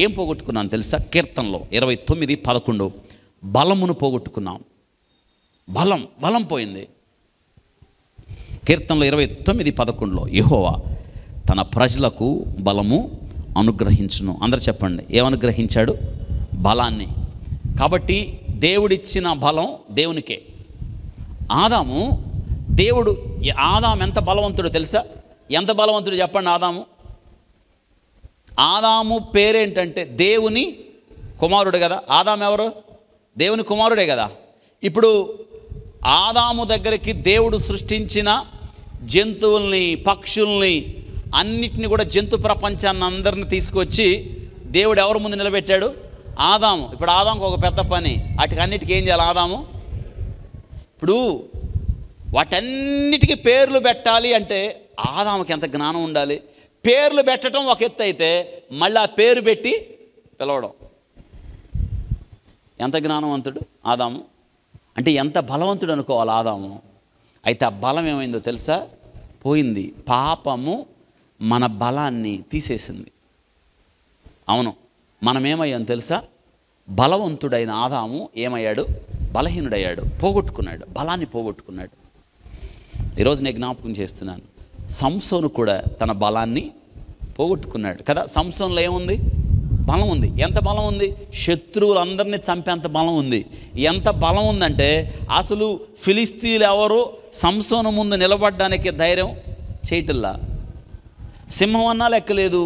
ఏం పోగొట్టుకున్నాను తెలుసా? కీర్తనలో 29:11 బలమును పోగొట్టుకున్నాం. బలం పోయింది. కీర్తనలో 29:11 యెహోవా తన ప్రజలకు బలము అనుగ్రహించును. అందరు చెప్పండి, ఏమనుగ్రహించాడు? బలాన్ని. కాబట్టి దేవుడిచ్చిన బలం దేవునికే. ఆదాము ఎంత బలవంతుడో తెలుసా? ఎంత బలవంతుడు చెప్పండి? ఆదాము పేరేంటంటే దేవుని కుమారుడు కదా. ఆదాము ఎవరు? దేవుని కుమారుడే కదా. ఇప్పుడు ఆదాము దగ్గరికి దేవుడు సృష్టించిన జంతువుల్ని, పక్షుల్ని, అన్నిటిని కూడా జంతు ప్రపంచాన్ని అందరిని తీసుకొచ్చి దేవుడు ఎవరి ముందు నిలబెట్టాడు? ఆదాము. ఇప్పుడు ఆదాముకు ఒక పెద్ద పని. వాటికన్నిటికీ ఏం చేయాలి ఆదాము? ఇప్పుడు వాటన్నిటికీ పేర్లు పెట్టాలి అంటే ఆదాముకి ఎంత జ్ఞానం ఉండాలి. పేర్లు పెట్టడం ఒక ఎత్తు అయితే మళ్ళీ ఆ పేరు పెట్టి పిలవడం ఎంత జ్ఞానవంతుడు ఆదాము. అంటే ఎంత బలవంతుడు అనుకోవాలి ఆదాము. అయితే ఆ బలం ఏమైందో తెలుసా? పోయింది. పాపము మన బలాన్ని తీసేసింది. అవును, మనమేమయ్యాం తెలుసా? బలవంతుడైన ఆదాము ఏమయ్యాడు? బలహీనుడయ్యాడు, పోగొట్టుకున్నాడు, బలాన్ని పోగొట్టుకున్నాడు. ఈరోజు నేను జ్ఞాపకం చేస్తున్నాను, సంసోను కూడా తన బలాన్ని పోగొట్టుకున్నాడు కదా. సంసోనులో ఏముంది? బలం ఉంది. ఎంత బలం ఉంది? శత్రువులందరినీ చంపేంత బలం ఉంది. ఎంత బలం ఉందంటే అసలు ఫిలిస్తీన్లు ఎవరు సంసోను ముందు నిలబడడానికి ధైర్యం చేయటల్లా. సింహం అన్నా లెక్కలేదు,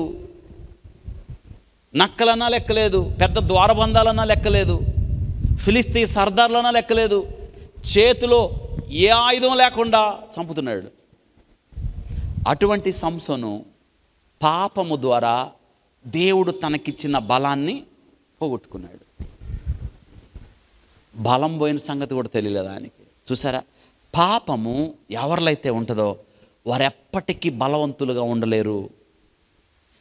నక్కలన్నా లెక్కలేదు, పెద్ద ద్వారబంధాలన్నా లెక్కలేదు, ఫిలిస్తీ సర్దార్లన్నా లెక్కలేదు. చేతిలో ఏ ఆయుధం లేకుండా చంపుతున్నాడు. అటువంటి సంసోను పాపము ద్వారా దేవుడు తనకిచ్చిన బలాన్ని పోగొట్టుకున్నాడు. బలం పోయిన సంగతి కూడా తెలియలేదు ఆయనకి. చూసారా? పాపము ఎవరిలో అయితే ఉంటుందో వారు ఎప్పటికీ బలవంతులుగా ఉండలేరు.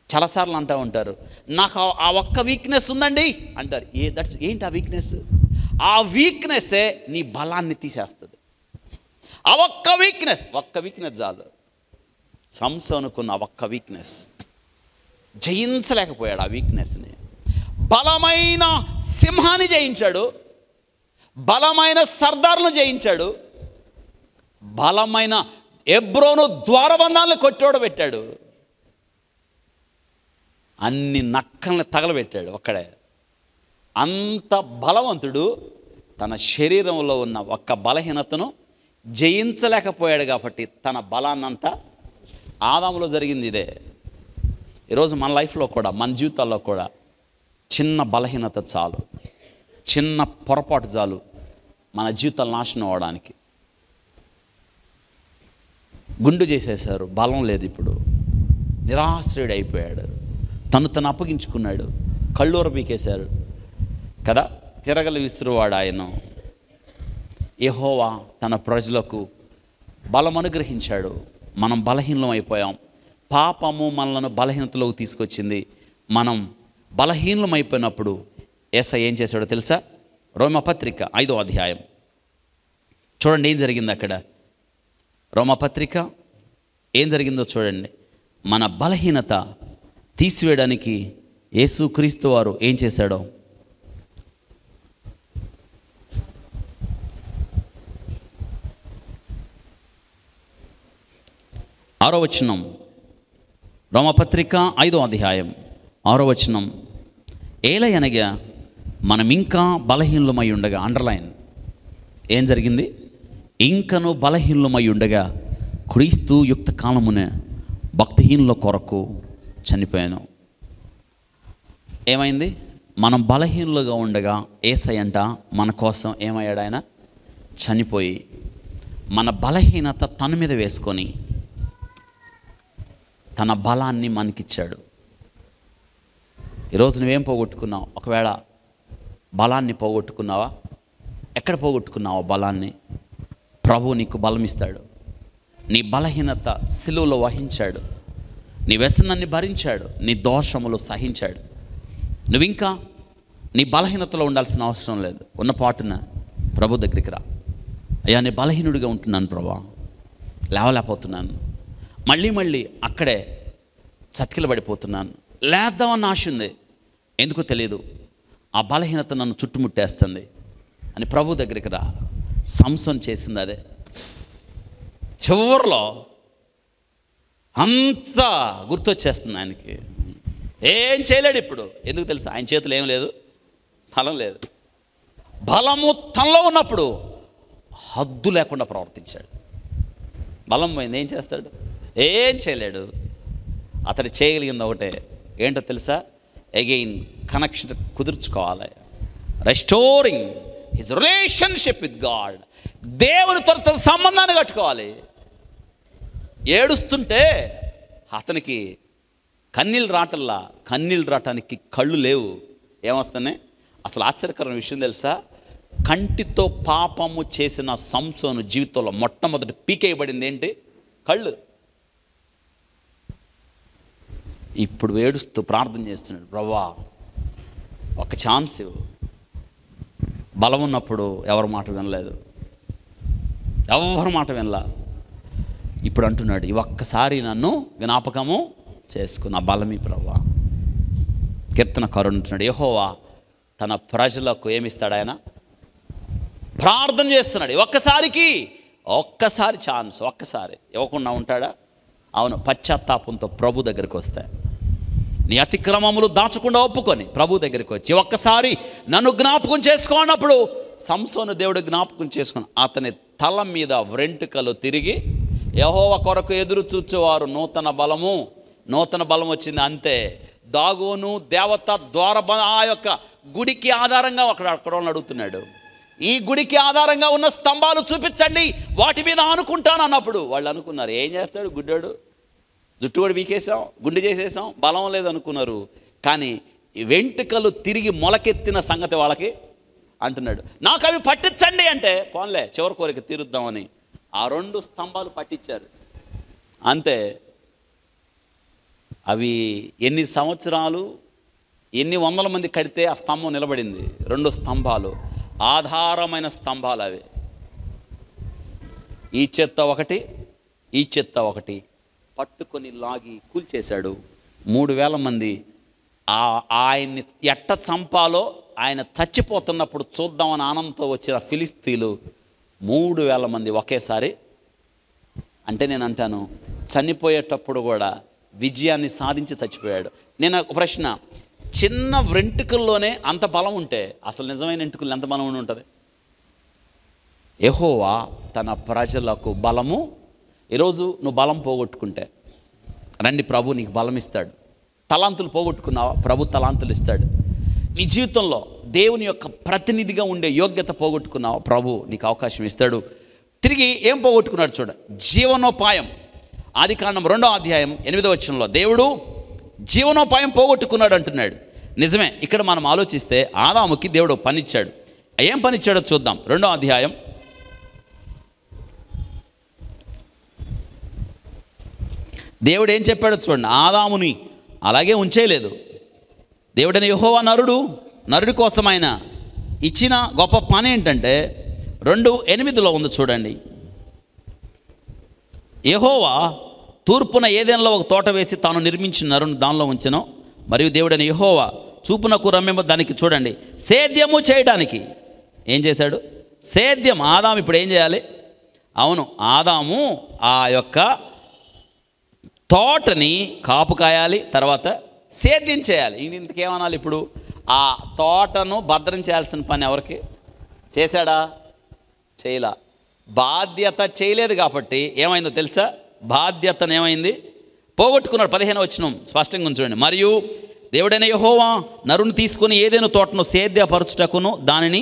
చాలాసార్లు అంటూ ఉంటారు, నాకు ఆ ఒక్క వీక్నెస్ ఉందండి అంటారు. ఏంటి ఆ వీక్నెస్? ఆ వీక్నెస్సే నీ బలాన్ని తీసేస్తుంది. ఆ ఒక్క వీక్నెస్ చాలు. సంసోనుకున్న ఒక్క వీక్నెస్ జయించలేకపోయాడు. ఆ వీక్నెస్ని బలమైన సింహాన్ని జయించాడు, బలమైన సర్దార్లను జయించాడు, బలమైన ఎబ్రోను ద్వారబంధాలను కొట్టోడబెట్టాడు, అన్ని నక్కల్ని తగలబెట్టాడు ఒక్కడే. అంత బలవంతుడు తన శరీరంలో ఉన్న ఒక్క బలహీనతను జయించలేకపోయాడు. కాబట్టి తన బలాన్నంతా ఆదాములో జరిగింది ఇదే. ఈరోజు మన లైఫ్లో కూడా, మన జీవితాల్లో కూడా చిన్న బలహీనత చాలు, చిన్న పొరపాటు చాలు మన జీవితాలు నాశనం అవ్వడానికి. గుండు చేసేశారు, బలం లేదు, ఇప్పుడు నిరాశ్రయుడు అయిపోయాడు, తను అప్పగించుకున్నాడు, కళ్ళూర పీకేశారు కదా. తిరగలు విసురువాడు ఆయన. యెహోవా తన ప్రజలకు బలం అనుగ్రహించాడు. మనం బలహీనం అయిపోయాం. పాపము మనలను బలహీనతలోకి తీసుకొచ్చింది. మనం బలహీనం అయిపోయినప్పుడు యేసయ్య ఏం చేశాడో తెలుసా? రోమపత్రిక 5వ అధ్యాయం చూడండి ఏం జరిగింది అక్కడ. రోమపత్రిక ఏం జరిగిందో చూడండి. మన బలహీనత తీసివేయడానికి యేసుక్రీస్తు వారు ఏం చేశాడో. ఆరో వచనం, రోమపత్రిక 5వ అధ్యాయం 6వ వచనం. ఏలయనగా మనం ఇంకా బలహీనమై ఉండగా, అండర్లైన్, ఏం జరిగింది? ఇంకను బలహీనమై ఉండగా క్రీస్తు యుక్త కాలమున భక్తిహీనుల కొరకు చనిపోయాను. ఏమైంది? మనం బలహీనులుగా ఉండగా యేసయ్యంట మన కోసం ఏమయ్యాడు? ఆయన చనిపోయి మన బలహీనత తన మీద వేసుకొని తన బలాన్ని మనకిచ్చాడు. ఈరోజు నువ్వేం పోగొట్టుకున్నావు? ఒకవేళ బలాన్ని పోగొట్టుకున్నావా? ఎక్కడ పోగొట్టుకున్నావా బలాన్ని? ప్రభువు నీకు బలం ఇస్తాడు. నీ బలహీనత సిలువలో వహించాడు, నీ వ్యసనాన్ని భరించాడు, నీ దోషములు సహించాడు. నువ్వింకా నీ బలహీనతలో ఉండాల్సిన అవసరం లేదు. ఉన్న పాటున ప్రభు దగ్గరికి రా. అయ్యా, నేను బలహీనుడిగా ఉంటున్నాను ప్రభా, లేవలేకపోతున్నాను, మళ్ళీ అక్కడే చతికిలబడిపోతున్నాను, లేద్దామన్న ఆశ ఉంది, ఎందుకో తెలియదు, ఆ బలహీనత నన్ను చుట్టుముట్టేస్తుంది అని ప్రభు దగ్గరికి రా. సంసోన్ చేసింది అదే. చివరిలో అంతా గుర్తొచ్చేస్తుంది ఆయనకి. ఏం చేయలేడు ఇప్పుడు. ఎందుకు తెలుసా? ఆయన చేతులు ఏం లేదు, బలం లేదు. బలము తనలో ఉన్నప్పుడు హద్దు లేకుండా ప్రవర్తించాడు. బలం పోయింది, ఏం చేస్తాడు? ఏం చేయలేడు. అతడు చేయగలిగింది ఒకటే, ఏంటో తెలుసా? అగైన్ కనెక్షన్ కుదుర్చుకోవాలి. Restoring his relationship with God. దేవునితో తన సంబంధాన్ని కట్టుకోవాలి. ఏడుస్తుంటే అతనికి కన్నీళ్ళు రావటానికి కళ్ళు లేవు. ఏమొస్తున్నాయి? అసలు ఆశ్చర్యకరమైన విషయం తెలుసా? కంటితో పాపము చేసిన సంసోను జీవితంలో మొట్టమొదటి పీకేయబడింది ఏంటి? కళ్ళు. ఇప్పుడు ఏడుస్తూ ప్రార్థన చేస్తున్నాడు, ప్రభువా ఒక ఛాన్స్ ఇవ్వు. బలం ఉన్నప్పుడు ఎవరి మాట వినలేదు, ఎవరి మాట వినలా. ఇప్పుడు అంటున్నాడు, ఈ ఒక్కసారి నన్ను జ్ఞాపకము చేసుకున్న బలమి ప్రభువా. కీర్తనకారుడు అంటున్నాడు, యెహోవా తన ప్రజలకు ఏమిస్తాడు? ఆయన ప్రార్థన చేస్తున్నాడు. ఒక్కసారి ఛాన్స్, ఒక్కసారి ఇవ్వకుండా ఉంటాడా? అవును. పశ్చాత్తాపంతో ప్రభు దగ్గరికి వస్తాయి. నీ అతిక్రమములు దాచకుండా ఒప్పుకొని ప్రభు దగ్గరికి వచ్చి ఒక్కసారి నన్ను జ్ఞాపకం చేసుకోనప్పుడు సంసోను దేవుడు జ్ఞాపకం చేసుకుని అతని తల మీద వెంట్రుకలు తిరిగి, యెహోవా కొరకు ఎదురు చూచేవారు నూతన బలం వచ్చింది. అంతే. దాగోను దేవత ద్వార ఆ యొక్క గుడికి ఆధారంగా అక్కడ అడుగుతున్నాడు, ఈ గుడికి ఆధారంగా ఉన్న స్తంభాలు చూపించండి, వాటి మీద ఆనుకుంటాను అన్నప్పుడు వాళ్ళు అనుకున్నారు, ఏం చేస్తాడు గుడ్డాడు, జుట్టు కూడా వీకేసాం, గుండె చేసేసాం, బలం లేదు అనుకున్నారు. కానీ ఈ వెంట్రుకలు తిరిగి మొలకెత్తిన సంగతి వాళ్ళకి అంటున్నాడు, నాకు అవి పట్టించండి అంటే, పోన్లే చివరి కోరిక తీరుద్దామని ఆ 2 స్తంభాలు పట్టించారు. అంతే. అవి ఎన్ని సంవత్సరాలు, ఎన్ని వందల మంది కడితే ఆ స్తంభం నిలబడింది. 2 స్తంభాలు, ఆధారమైన స్తంభాలు అవి. ఈ చెత్త ఒకటి, ఈ చెత్త ఒకటి పట్టుకొని లాగి కూల్చేశాడు. 3000 మంది ఆయన్ని ఎట్ట చంపాలో ఆయన చచ్చిపోతున్నప్పుడు చూద్దామని ఆనందంతో వచ్చిన ఫిలిస్తీన్లు 3,000 మంది ఒకేసారి. అంటే నేను అంటాను, చనిపోయేటప్పుడు కూడా విజయాన్ని సాధించి చచ్చిపోయాడు. నేను ఒక ప్రశ్న, చిన్న వెంట్రుకల్లోనే అంత బలం ఉంటే అసలు నిజమైన వెంట్రుకలు ఎంత బలం ఉంటుంది? యెహోవా తన ప్రజలకు బలము. ఈరోజు నువ్వు బలం పోగొట్టుకుంటే రండి, ప్రభు నీకు బలం ఇస్తాడు. తలాంతులు పోగొట్టుకున్నావా, ప్రభు తలాంతులు ఇస్తాడు. నీ జీవితంలో దేవుని యొక్క ప్రతినిధిగా ఉండే యోగ్యత పోగొట్టుకున్నావా, ప్రభు నీకు అవకాశం ఇస్తాడు. తిరిగి ఏం పోగొట్టుకున్నాడు చూడ, జీవనోపాయం. ఆదికాండం 2వ అధ్యాయం 8వ వచనంలో దేవుడు జీవనోపాయం పోగొట్టుకున్నాడు అంటున్నాడు. నిజమే. ఇక్కడ మనం ఆలోచిస్తే ఆదాముకి దేవుడు పనిచ్చాడు. ఏం పనిచ్చాడో చూద్దాం. 2వ అధ్యాయం దేవుడు ఏం చెప్పాడో చూడండి. ఆదాముని అలాగే ఉంచేయలేదు. దేవుడైన యెహోవా నరుడి కోసం ఆయన ఇచ్చిన గొప్ప పని ఏంటంటే 2:8 ఉంది చూడండి. యెహోవా తూర్పున ఏదెన్లో ఒక తోట వేసి తాను నిర్మించిన నరుని దానిలో ఉంచెను. మరియు దేవుడైన యెహోవా చూపునకు రమ్యము దానికి చూడండి సేద్యము చేయడానికి ఏం చేశాడు? సేద్యం. ఆదాము ఇప్పుడు ఏం చేయాలి? అవును, ఆదాము ఆ యొక్క తోటని కాపు కాయాలి, తర్వాత సేద్యం చేయాలి. ఇంతకేమనాలి ఇప్పుడు? ఆ తోటను భద్రం చేయాల్సిన పని ఎవరికి? చేశాడా? చేయలా. బాధ్యత చేయలేదు కాబట్టి ఏమైందో తెలుసా? బాధ్యతను ఏమైంది? పోగొట్టుకున్నాడు. 15వ వచనం స్పష్టంగా చూడండి. మరియు దేవుడైన యెహోవా నరుని తీసుకుని ఏదైనా తోటను సేద్యపరచుటకును దానిని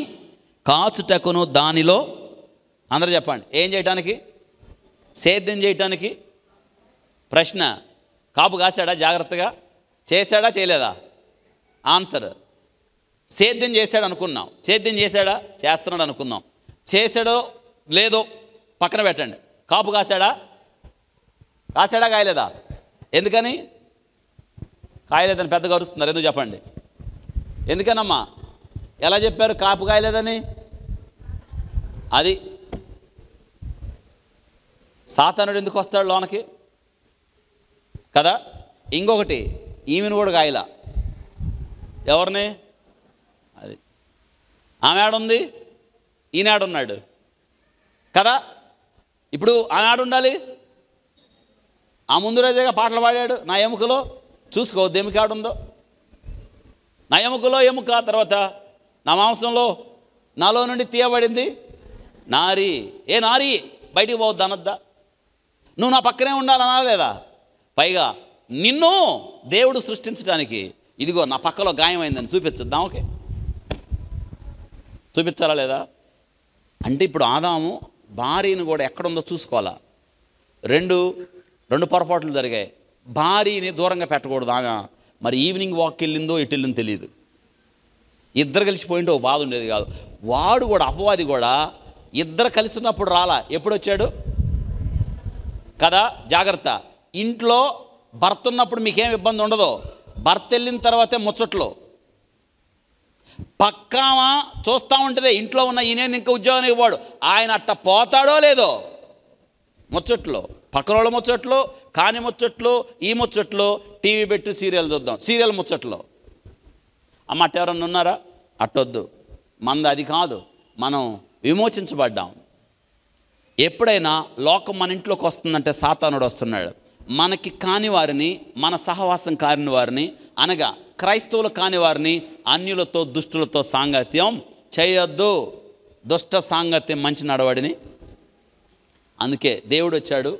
కాచుటకును దానిలో, అందరూ చెప్పండి, ఏం చేయటానికి? సేద్యం చేయటానికి. ప్రశ్న, కాపు కాశాడా? జాగ్రత్తగా చేశాడా? చేయలేదా? ఆన్సర్, సేద్యం చేశాడు అనుకున్నాం. సేద్యం చేశాడా? చేస్తున్నాడు అనుకుందాం. చేశాడో లేదో పక్కన పెట్టండి. కాపు కాశాడా? కాయలేదా? ఎందుకని కాయలేదని పెద్దగా అరుస్తున్నారు? ఎందుకు చెప్పండి? ఎందుకనమ్మా? ఎలా చెప్పారు కాపు కాయలేదని? అది సాతానుడు ఎందుకు వస్తాడు లోనకి కదా? ఇంకొకటి, ఈమెను కూడా కాయలా. ఎవరిని? అది ఆమె ఆడుంది, ఈనాడున్నాడు కదా. ఇప్పుడు ఆమె ఆడుండాలి. ఆ ముందు రోజేగా పాటలు పాడాడు, నా ఎముకలో చూసుకోవద్దు ఎముక ఆడుందో. నా ఎముకలో ఎముక, తర్వాత నా మాంసంలో నాలో నుండి తీయబడింది నారి. ఏ నారి బయటికి పోవద్దు అనొద్దా? నువ్వు నా పక్కనే ఉండాలనా లేదా? పైగా నిన్ను దేవుడు సృష్టించడానికి ఇదిగో నా పక్కలో గాయమైందని చూపించద్దాం. ఓకే, చూపించాలా లేదా? అంటే ఇప్పుడు ఆదాము భార్యను కూడా ఎక్కడుందో చూసుకోవాలా. రెండు పొరపాట్లు జరిగాయి. భార్యని దూరంగా పెట్టకూడదు. ఆమె మరి ఈవినింగ్ వాక్కి వెళ్ళిందో ఎటు వెళ్ళిందో తెలియదు. ఇద్దరు కలిసిపోయింటే ఓ బాధ ఉండేది కాదు. వాడు కూడా, అపవాది కూడా ఇద్దరు కలిసి ఉన్నప్పుడు రాలా. ఎప్పుడు వచ్చాడు కదా? జాగ్రత్త. ఇంట్లో భర్త ఉన్నప్పుడు మీకేం ఇబ్బంది ఉండదు. భర్త వెళ్ళిన తర్వాతే ముచ్చట్లు. పక్కామా చూస్తూ ఉంటుంది ఇంట్లో ఉన్న ఈయన ఇంకా ఉద్యోగానికి ఇవ్వడు, ఆయన అట్ట పోతాడో లేదో. ముచ్చట్లు, పక్కన వాళ్ళ ముచ్చట్లు, కాని ముచ్చట్లు, ఈ ముచ్చట్లు, టీవీ పెట్టి సీరియల్ చూద్దాం, సీరియల్ ముచ్చట్లు. అమ్మ అట్ట ఎవరన్నా ఉన్నారా? అట్టొద్దు. మంది అది కాదు. మనం విమోచించబడ్డాం. ఎప్పుడైనా లోకం మన ఇంట్లోకి వస్తుందంటే సాతానుడు వస్తున్నాడు. మనకి కాని వారిని, మన సహవాసం కాని వారిని, అనగా క్రైస్తవులు కాని వారిని అన్యులతో దుష్టులతో సాంగత్యం చేయొద్దు. దుష్ట సాంగత్యం మంచి నడవడిని. అందుకే దేవుడు వచ్చాడు.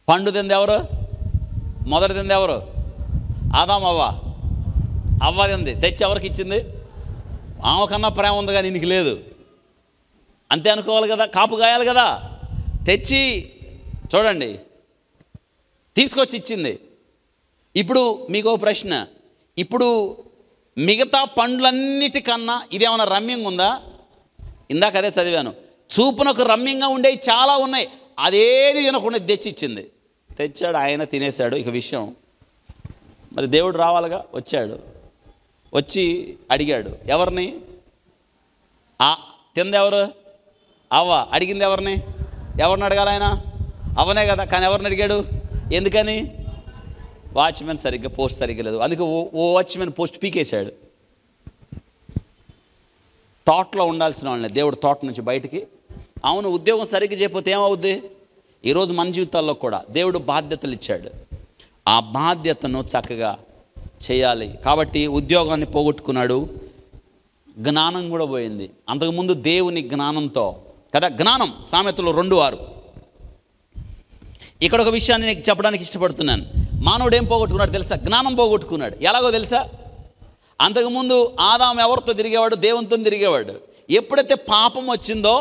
పండు తింది ఎవరు? మొదటి తింది ఎవరు? ఆదాం అవ్వ. అవ్వ తింది, తెచ్చి ఎవరికి ఇచ్చింది? ఆమె కన్నా ప్రేమ ఉంది కానీ నీకు లేదు. అంతే అనుకోవాలి కదా. కాపు కాయాలి కదా. తెచ్చి చూడండి తీసుకొచ్చి ఇచ్చింది. ఇప్పుడు మీకు ప్రశ్న, ఇప్పుడు మిగతా పండ్లన్నిటికన్నా ఇదేమన్నా రమ్యంగా ఉందా? ఇందాక అదే చదివాను. చూపునకు రమ్యంగా ఉండేవి చాలా ఉన్నాయి. అదేది తినకుండా తెచ్చి ఇచ్చింది. తెచ్చాడు, ఆయన తినేశాడు. ఇక విషయం మరి దేవుడు రావాలిగా. వచ్చాడు, వచ్చి అడిగాడు ఎవరిని? తింది ఎవరు? అవ్వ. అడిగింది ఎవరిని? ఎవరిని అడగాలి ఆయన? అవ్వనే కదా. కానీ ఎవరిని అడిగాడు? ఎందుకని? వాచ్మెన్ సరిగ్గా పోస్ట్ సరిగ్గా లేదు, అందుకే ఓ వాచ్మెన్ పోస్ట్ పీకేశాడు. తోటలో ఉండాల్సిన వాళ్ళని దేవుడు తోట నుంచి బయటికి, అవును ఉద్యోగం సరిగ్గా చేయకపోతే ఏమవుద్ది? ఈరోజు మన జీవితాల్లో కూడా దేవుడు బాధ్యతలు ఇచ్చాడు, ఆ బాధ్యతను చక్కగా చేయాలి. కాబట్టి ఉద్యోగాన్ని పోగొట్టుకున్నాడు, జ్ఞానం కూడా పోయింది. అంతకుముందు దేవుని జ్ఞానంతో కదా, జ్ఞానం సామెతలు 2:6. ఇక్కడ ఒక విషయాన్ని నీకు చెప్పడానికి ఇష్టపడుతున్నాను. మానవుడు ఏం పోగొట్టుకున్నాడు తెలుసా? జ్ఞానం పోగొట్టుకున్నాడు. ఎలాగో తెలుసా? అంతకుముందు ఆదాము ఎవరితో తిరిగేవాడు? దేవునితో తిరిగేవాడు. ఎప్పుడైతే పాపం వచ్చిందో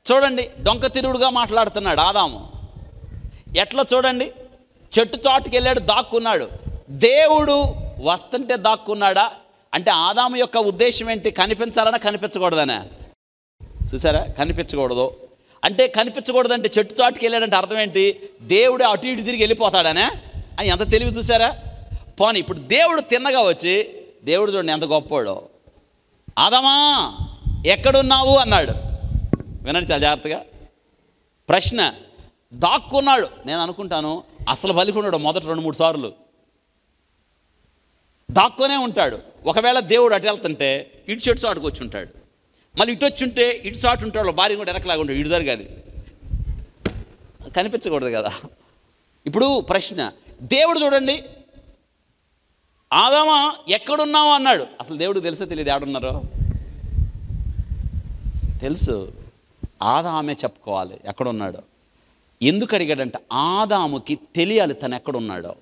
చూడండి, డొంక తిరుగుడుగా మాట్లాడుతున్నాడు ఆదాము. ఎట్లా చూడండి, చెట్టు చాటుకి వెళ్ళాడు, దాక్కున్నాడు. దేవుడు వస్తుంటే దాక్కున్నాడా? అంటే ఆదాము యొక్క ఉద్దేశం ఏంటి? కనిపించాలనా కనిపించకూడదనా? చూసారా, కనిపించకూడదు అంటే, కనిపించకూడదంటే చెట్టు చాటుకి వెళ్ళాడంటే అర్థం ఏంటి? దేవుడు అటు ఇటు తిరిగి వెళ్ళిపోతాడనే అని ఎంత తెలివి చూసారా? పోనీ ఇప్పుడు దేవుడు తిన్నగా వచ్చి, దేవుడు చూడండి ఎంత గొప్పవాడో, ఆదామా ఎక్కడున్నావు అన్నాడు. వినండి చాలా జాగ్రత్తగా. ప్రశ్న, దాక్కున్నాడు. నేను అనుకుంటాను అసలు బలికున్నాడు మొదటి 2-3 సార్లు దాక్కునే ఉంటాడు. ఒకవేళ దేవుడు అటు వెళ్తుంటే ఇటు చెట్టు చాటుకు వచ్చి ఉంటాడు, మళ్ళీ ఇటు వచ్చి ఉంటే ఇటు చాటు ఉంటాడు, భార్య కూడా వెనకలాగా ఉంటాడు, ఇటు జరగాలి, కనిపించకూడదు కదా. ఇప్పుడు ప్రశ్న, దేవుడు చూడండి ఆదామా ఎక్కడున్నావు అన్నాడు. అసలు దేవుడు తెలుసో తెలియదు ఎక్కడున్నారో? తెలుసు, ఆదామే చెప్పుకోవాలి ఎక్కడున్నాడో. ఎందుకు అడిగాడంటే ఆదాముకి తెలియాలి తను ఎక్కడున్నాడో.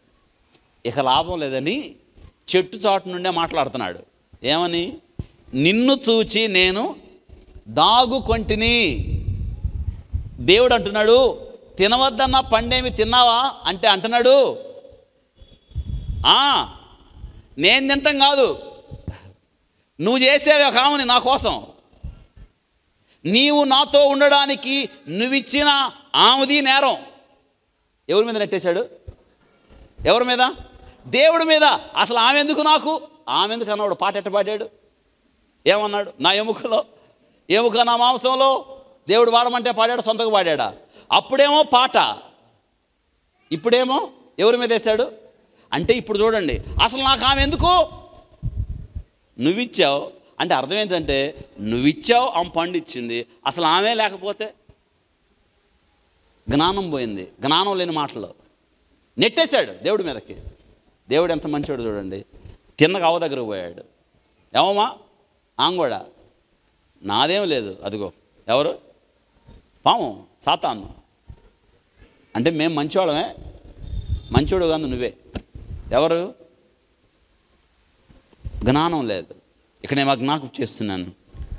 ఇక లాభం లేదని చెట్టు చాటు నుండే మాట్లాడుతున్నాడు. ఏమని? నిన్ను చూచి నేను దాగుకొంటిని. దేవుడు అంటున్నాడు, తినవద్దన్న పండేమి తిన్నావా అంటే అంటున్నాడు, నేను తింటాం కాదు, నువ్వు చేసేవి ఒక ఆమెని నా కోసం, నీవు నాతో ఉండడానికి నువ్విచ్చిన ఆమెది నేరం. ఎవరి మీద నెట్టేశాడు? ఎవరి మీద? దేవుడి మీద. అసలు ఆమె ఎందుకు నాకు? ఆమె ఎందుకు అన్నాడు? పాట ఎట్ట పాడాడు? ఏమన్నాడు? నా ఎముకలో ఎముక నా మాంసంలో దేవుడు వాడమంటే పాడాడు, సొంతగా పాడాడా? అప్పుడేమో పాట, ఇప్పుడేమో ఎవరి మీద వేశాడు? అంటే ఇప్పుడు చూడండి, అసలు నాకు ఆమె ఎందుకు? నువ్విచ్చావు అంటే అర్థం ఏంటంటే, నువ్విచ్చావు, ఆమె పండు ఇచ్చింది, అసలు ఆమె లేకపోతే జ్ఞానం పోయింది. జ్ఞానం లేని మాటలు నెట్టేశాడు దేవుడి మీదకి. దేవుడు ఎంత మంచివాడు చూడండి, తిన్నగా అవ్వ దగ్గరకు పోయాడు. ఏమమ్మా ఆంగోడా? నాదేం లేదు, అదిగో ఎవరు? పాము, సాతాను. అంటే మేము మంచివాళ్ళమే, మంచివాడు కాదు నువ్వే. ఎవరు? జ్ఞానం లేదు. ఇక్కడ నేను జ్ఞాపకం చేస్తున్నాను,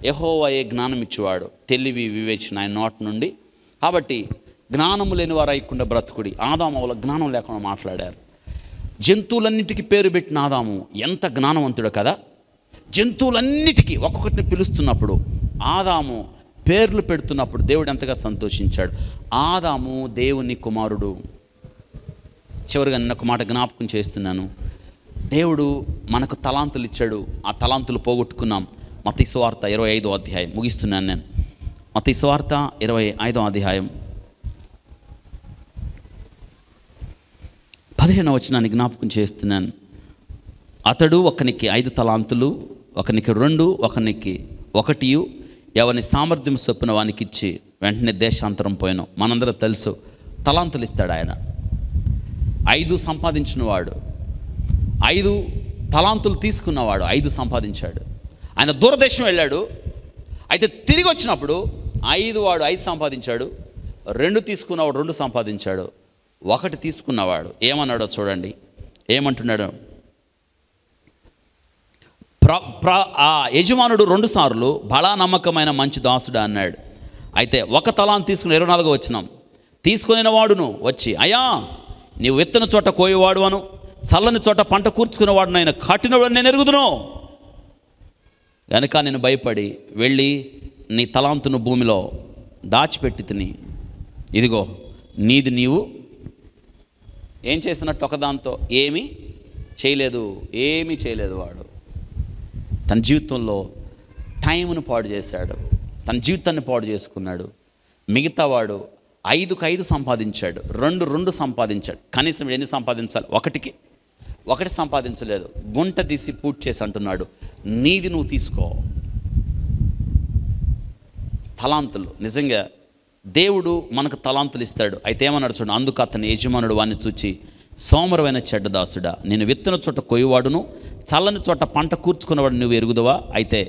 యెహోవాయే జ్ఞానం ఇచ్చేవాడు, తెలివి వివేచన ఆయన నోటి నుండి. కాబట్టి జ్ఞానము లేని వారు అయ్యకుండా బ్రతుకుడి. ఆదాము వల్ల జ్ఞానం లేకుండా మాట్లాడారు. జంతువులన్నిటికీ పేరు పెట్టిన ఆదాము ఎంత జ్ఞానవంతుడు కదా. జంతువులన్నిటికీ ఒక్కొక్కటిని పిలుస్తున్నప్పుడు, ఆదాము పేర్లు పెడుతున్నప్పుడు దేవుడు ఎంతగా సంతోషించాడు. ఆదాము దేవుని కుమారుడు. చివరిగా నిన్న ఒక మాట జ్ఞాపకం చేస్తున్నాను, దేవుడు మనకు తలాంతులు ఇచ్చాడు, ఆ తలాంతులు పోగొట్టుకున్నాం. మత్తయి సువార్త 25వ అధ్యాయం ముగిస్తున్నాను నేను. మత్తయి సువార్త 25వ అధ్యాయం 15వ వచనాన్ని జ్ఞాపకం చేస్తున్నాను. అతడు ఒకనికి 5 తలాంతులు, ఒకనికి 2, ఒకనికి 1, ఎవని సామర్థ్యం చొప్పున వానికి ఇచ్చి వెంటనే దేశాంతరం పోయాను. మనందరూ తెలుసు, తలాంతులు ఇస్తాడు ఆయన. 5 సంపాదించిన వాడు, 5 తలాంతులు తీసుకున్నవాడు 5 సంపాదించాడు. ఆయన దూరదేశం వెళ్ళాడు. అయితే తిరిగి వచ్చినప్పుడు 5 వాడు 5 సంపాదించాడు, 2 తీసుకున్నవాడు 2 సంపాదించాడు, 1 తీసుకున్నవాడు ఏమన్నాడో చూడండి. ఏమంటున్నాడు? ఆ యజమానుడు 2 సార్లు బలా నమ్మకమైన మంచి దాసుడా అన్నాడు. అయితే 1 తలాంతు తీసుకుని 24వ వచనం, తీసుకుని వాడును వచ్చి, అయ్యా నీవు విత్తన చోట కోయేవాడు అను, చల్లని చోట పంట కూర్చుకునేవాడు ఆయన కఠినవాడు నేను ఎరుగుదును కనుక నేను భయపడి వెళ్ళి నీ తలాంతును భూమిలో దాచిపెట్టి తిని, ఇదిగో నీది నీవు ఏం చేసినట్టు ఒకదాంతో ఏమీ చేయలేదు. వాడు తన జీవితంలో టైంను పాడు చేశాడు, తన జీవితాన్ని పాడు చేసుకున్నాడు. మిగతా వాడు 5కు 5 సంపాదించాడు, 2 సంపాదించాడు. కనీసం ఎన్ని సంపాదించాలి? 1 సంపాదించలేదు. గుంట తీసి పూర్తి చేసి అంటున్నాడు, నీది నువ్వు తీసుకో. తలాంతులు. నిజంగా దేవుడు మనకు తలాంతులు ఇస్తాడు. అయితే ఏమన్నాడు చూడండి, అందుకు అతని యజమానుడు వాడిని చూచి, సోమరమైన చెడ్డదాసుడా, నేను విత్తన చోట కొయ్యవాడును, చల్లని చోట పంట కూర్చుకున్నవాడు నువ్వు ఎరుగుదవా? అయితే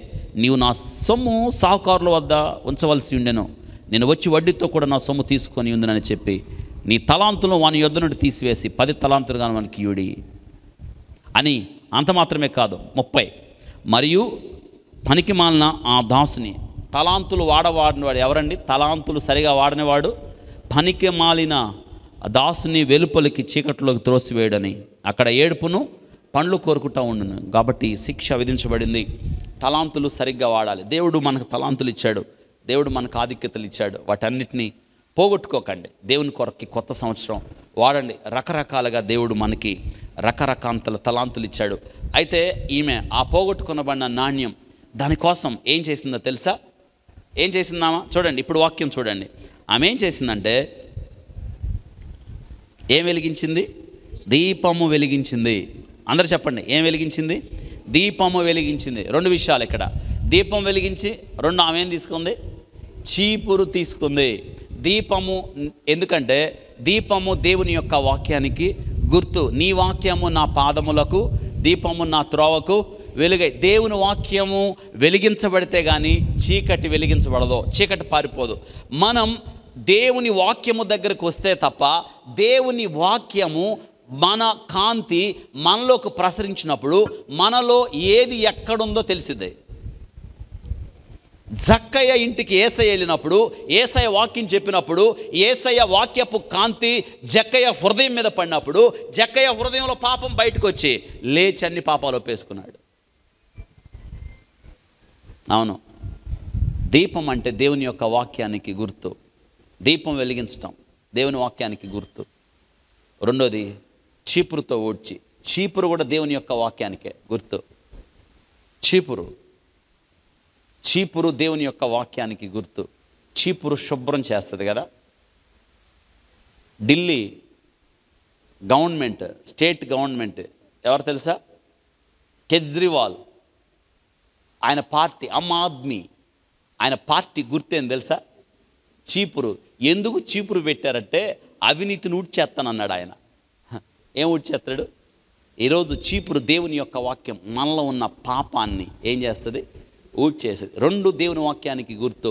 నీవు నా సొమ్ము సాహుకారుల వద్ద ఉంచవలసి ఉండెను, నేను వచ్చి వడ్డీతో కూడా నా సొమ్ము తీసుకొని ఉందని చెప్పి నీ తలాంతులను వాని యొద్ద నుండి తీసివేసి 10 తలాంతులుగా మనకి ఇయుడి అని. అంత మాత్రమే కాదు, 30, మరియు పనికి మాలిన ఆ దాసుని, తలాంతులు వాడినవాడు ఎవరండి? తలాంతులు సరిగా వాడినవాడు పనికి మాలిన దాసుని వెలుపలికి చీకట్లోకి త్రోసివేయడని, అక్కడ ఏడుపును పండ్లు కోరుకుంటూ ఉండును. కాబట్టి శిక్ష విధించబడింది. తలాంతులు సరిగ్గా వాడాలి. దేవుడు మనకు తలాంతులు ఇచ్చాడు, దేవుడు మనకు ఆధిక్యతలు ఇచ్చాడు. వాటన్నిటినీ పోగొట్టుకోకండి. దేవుని కొరకి కొత్త సంవత్సరం వాడండి. రకరకాలుగా దేవుడు మనకి రకరకాంతల తలాంతులు ఇచ్చాడు. అయితే ఈమె ఆ పోగొట్టుకునబడిన నాణ్యం దానికోసం ఏం చేసిందో తెలుసా? ఏం చేసిందామా? చూడండి, ఇప్పుడు వాక్యం చూడండి. ఆమె ఏం చేసిందంటే, ఏం వెలిగించింది? దీపము వెలిగించింది. అందరూ చెప్పండి, ఏం వెలిగించింది? దీపము వెలిగించింది. 2 విషయాలు ఇక్కడ. దీపం వెలిగించి, 2 ఆమె ఏం తీసుకుంది? చీపురు తీసుకుంది. దీపము ఎందుకంటే దీపము దేవుని యొక్క వాక్యానికి గుర్తు. నీ వాక్యము నా పాదములకు, దీపము నా త్రోవకు వెలుగై. దేవుని వాక్యము వెలిగించబడితే కానీ చీకటి వెలిగించబడదు, చీకటి పారిపోదు. మనం దేవుని వాక్యము దగ్గరకు వస్తే తప్ప, దేవుని వాక్యము మన కాంతి మనలోకి ప్రసరించినప్పుడు మనలో ఏది ఎక్కడుందో తెలిసిద్ది. జక్కయ్య ఇంటికి ఏసయ్య వెళ్ళినప్పుడు, ఏసయ్య వాక్యం చెప్పినప్పుడు, ఏసయ్య వాక్యపు కాంతి జక్కయ్య హృదయం మీద పడినప్పుడు, జక్కయ్య హృదయంలో పాపం బయటకు వచ్చి లేచి అన్ని పాపాలు ఒప్పేసుకున్నాడు. అవును, దీపం అంటే దేవుని యొక్క వాక్యానికి గుర్తు. దీపం వెలిగించటం దేవుని వాక్యానికి గుర్తు. 2వది చీపురుతో ఊడ్చి. చీపురు కూడా దేవుని యొక్క వాక్యానికే గుర్తు. చీపురు దేవుని యొక్క వాక్యానికి గుర్తు. చీపురు శుభ్రం చేస్తుంది కదా. ఢిల్లీ గవర్నమెంట్, స్టేట్ గవర్నమెంట్ ఎవరు తెలుసా? కేజ్రీవాల్. ఆయన పార్టీ ఆమ్ ఆద్మీ, ఆయన పార్టీ గుర్తేం తెలుసా? చీపురు. ఎందుకు చీపురు పెట్టారంటే అవినీతిని ఊడ్చేస్తానన్నాడు ఆయన. ఏం ఊడ్చేస్తాడు? ఈరోజు చీపురు దేవుని యొక్క వాక్యం మనలో ఉన్న పాపాన్ని ఏం చేస్తుంది? ఊడ్చేసేది. 2 దేవుని వాక్యానికి గుర్తు.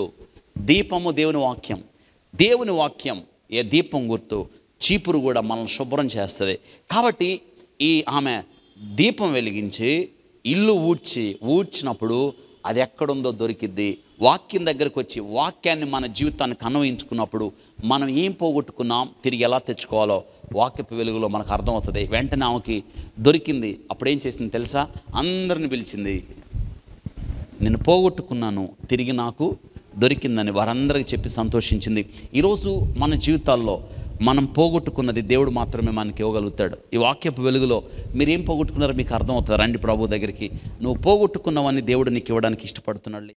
దీపము దేవుని వాక్యం, దేవుని వాక్యం ఏ దీపం గుర్తు. చీపురు కూడా మనల్ని శుభ్రం చేస్తుంది. కాబట్టి ఆమె దీపం వెలిగించి ఇల్లు ఊడ్చినప్పుడు అది ఎక్కడుందో దొరికిద్ది. వాక్యం దగ్గరకు వచ్చి వాక్యాన్ని మన జీవితానికి అన్వయించుకున్నప్పుడు మనం ఏం పోగొట్టుకున్నాం, తిరిగి ఎలా తెచ్చుకోవాలో వాక్యపు వెలుగులో మనకు అర్థమవుతుంది. వెంటనే ఆమెకి దొరికింది. అప్పుడు ఏం చేసింది తెలుసా? అందరిని పిలిచింది. నేను పోగొట్టుకున్నాను, తిరిగి నాకు దొరికిందని వారందరికీ చెప్పి సంతోషించింది. ఈరోజు మన జీవితాల్లో మనం పోగొట్టుకున్నది దేవుడు మాత్రమే మనకి ఇవ్వగలుగుతాడు. ఈ వాక్యపు వెలుగులో మీరేం పోగొట్టుకున్నారో మీకు అర్థమవుతుంది. రండి ప్రభు దగ్గరికి. నువ్వు పోగొట్టుకున్నవన్నీ దేవుడు నీకు ఇవ్వడానికి ఇష్టపడుతున్నాడు.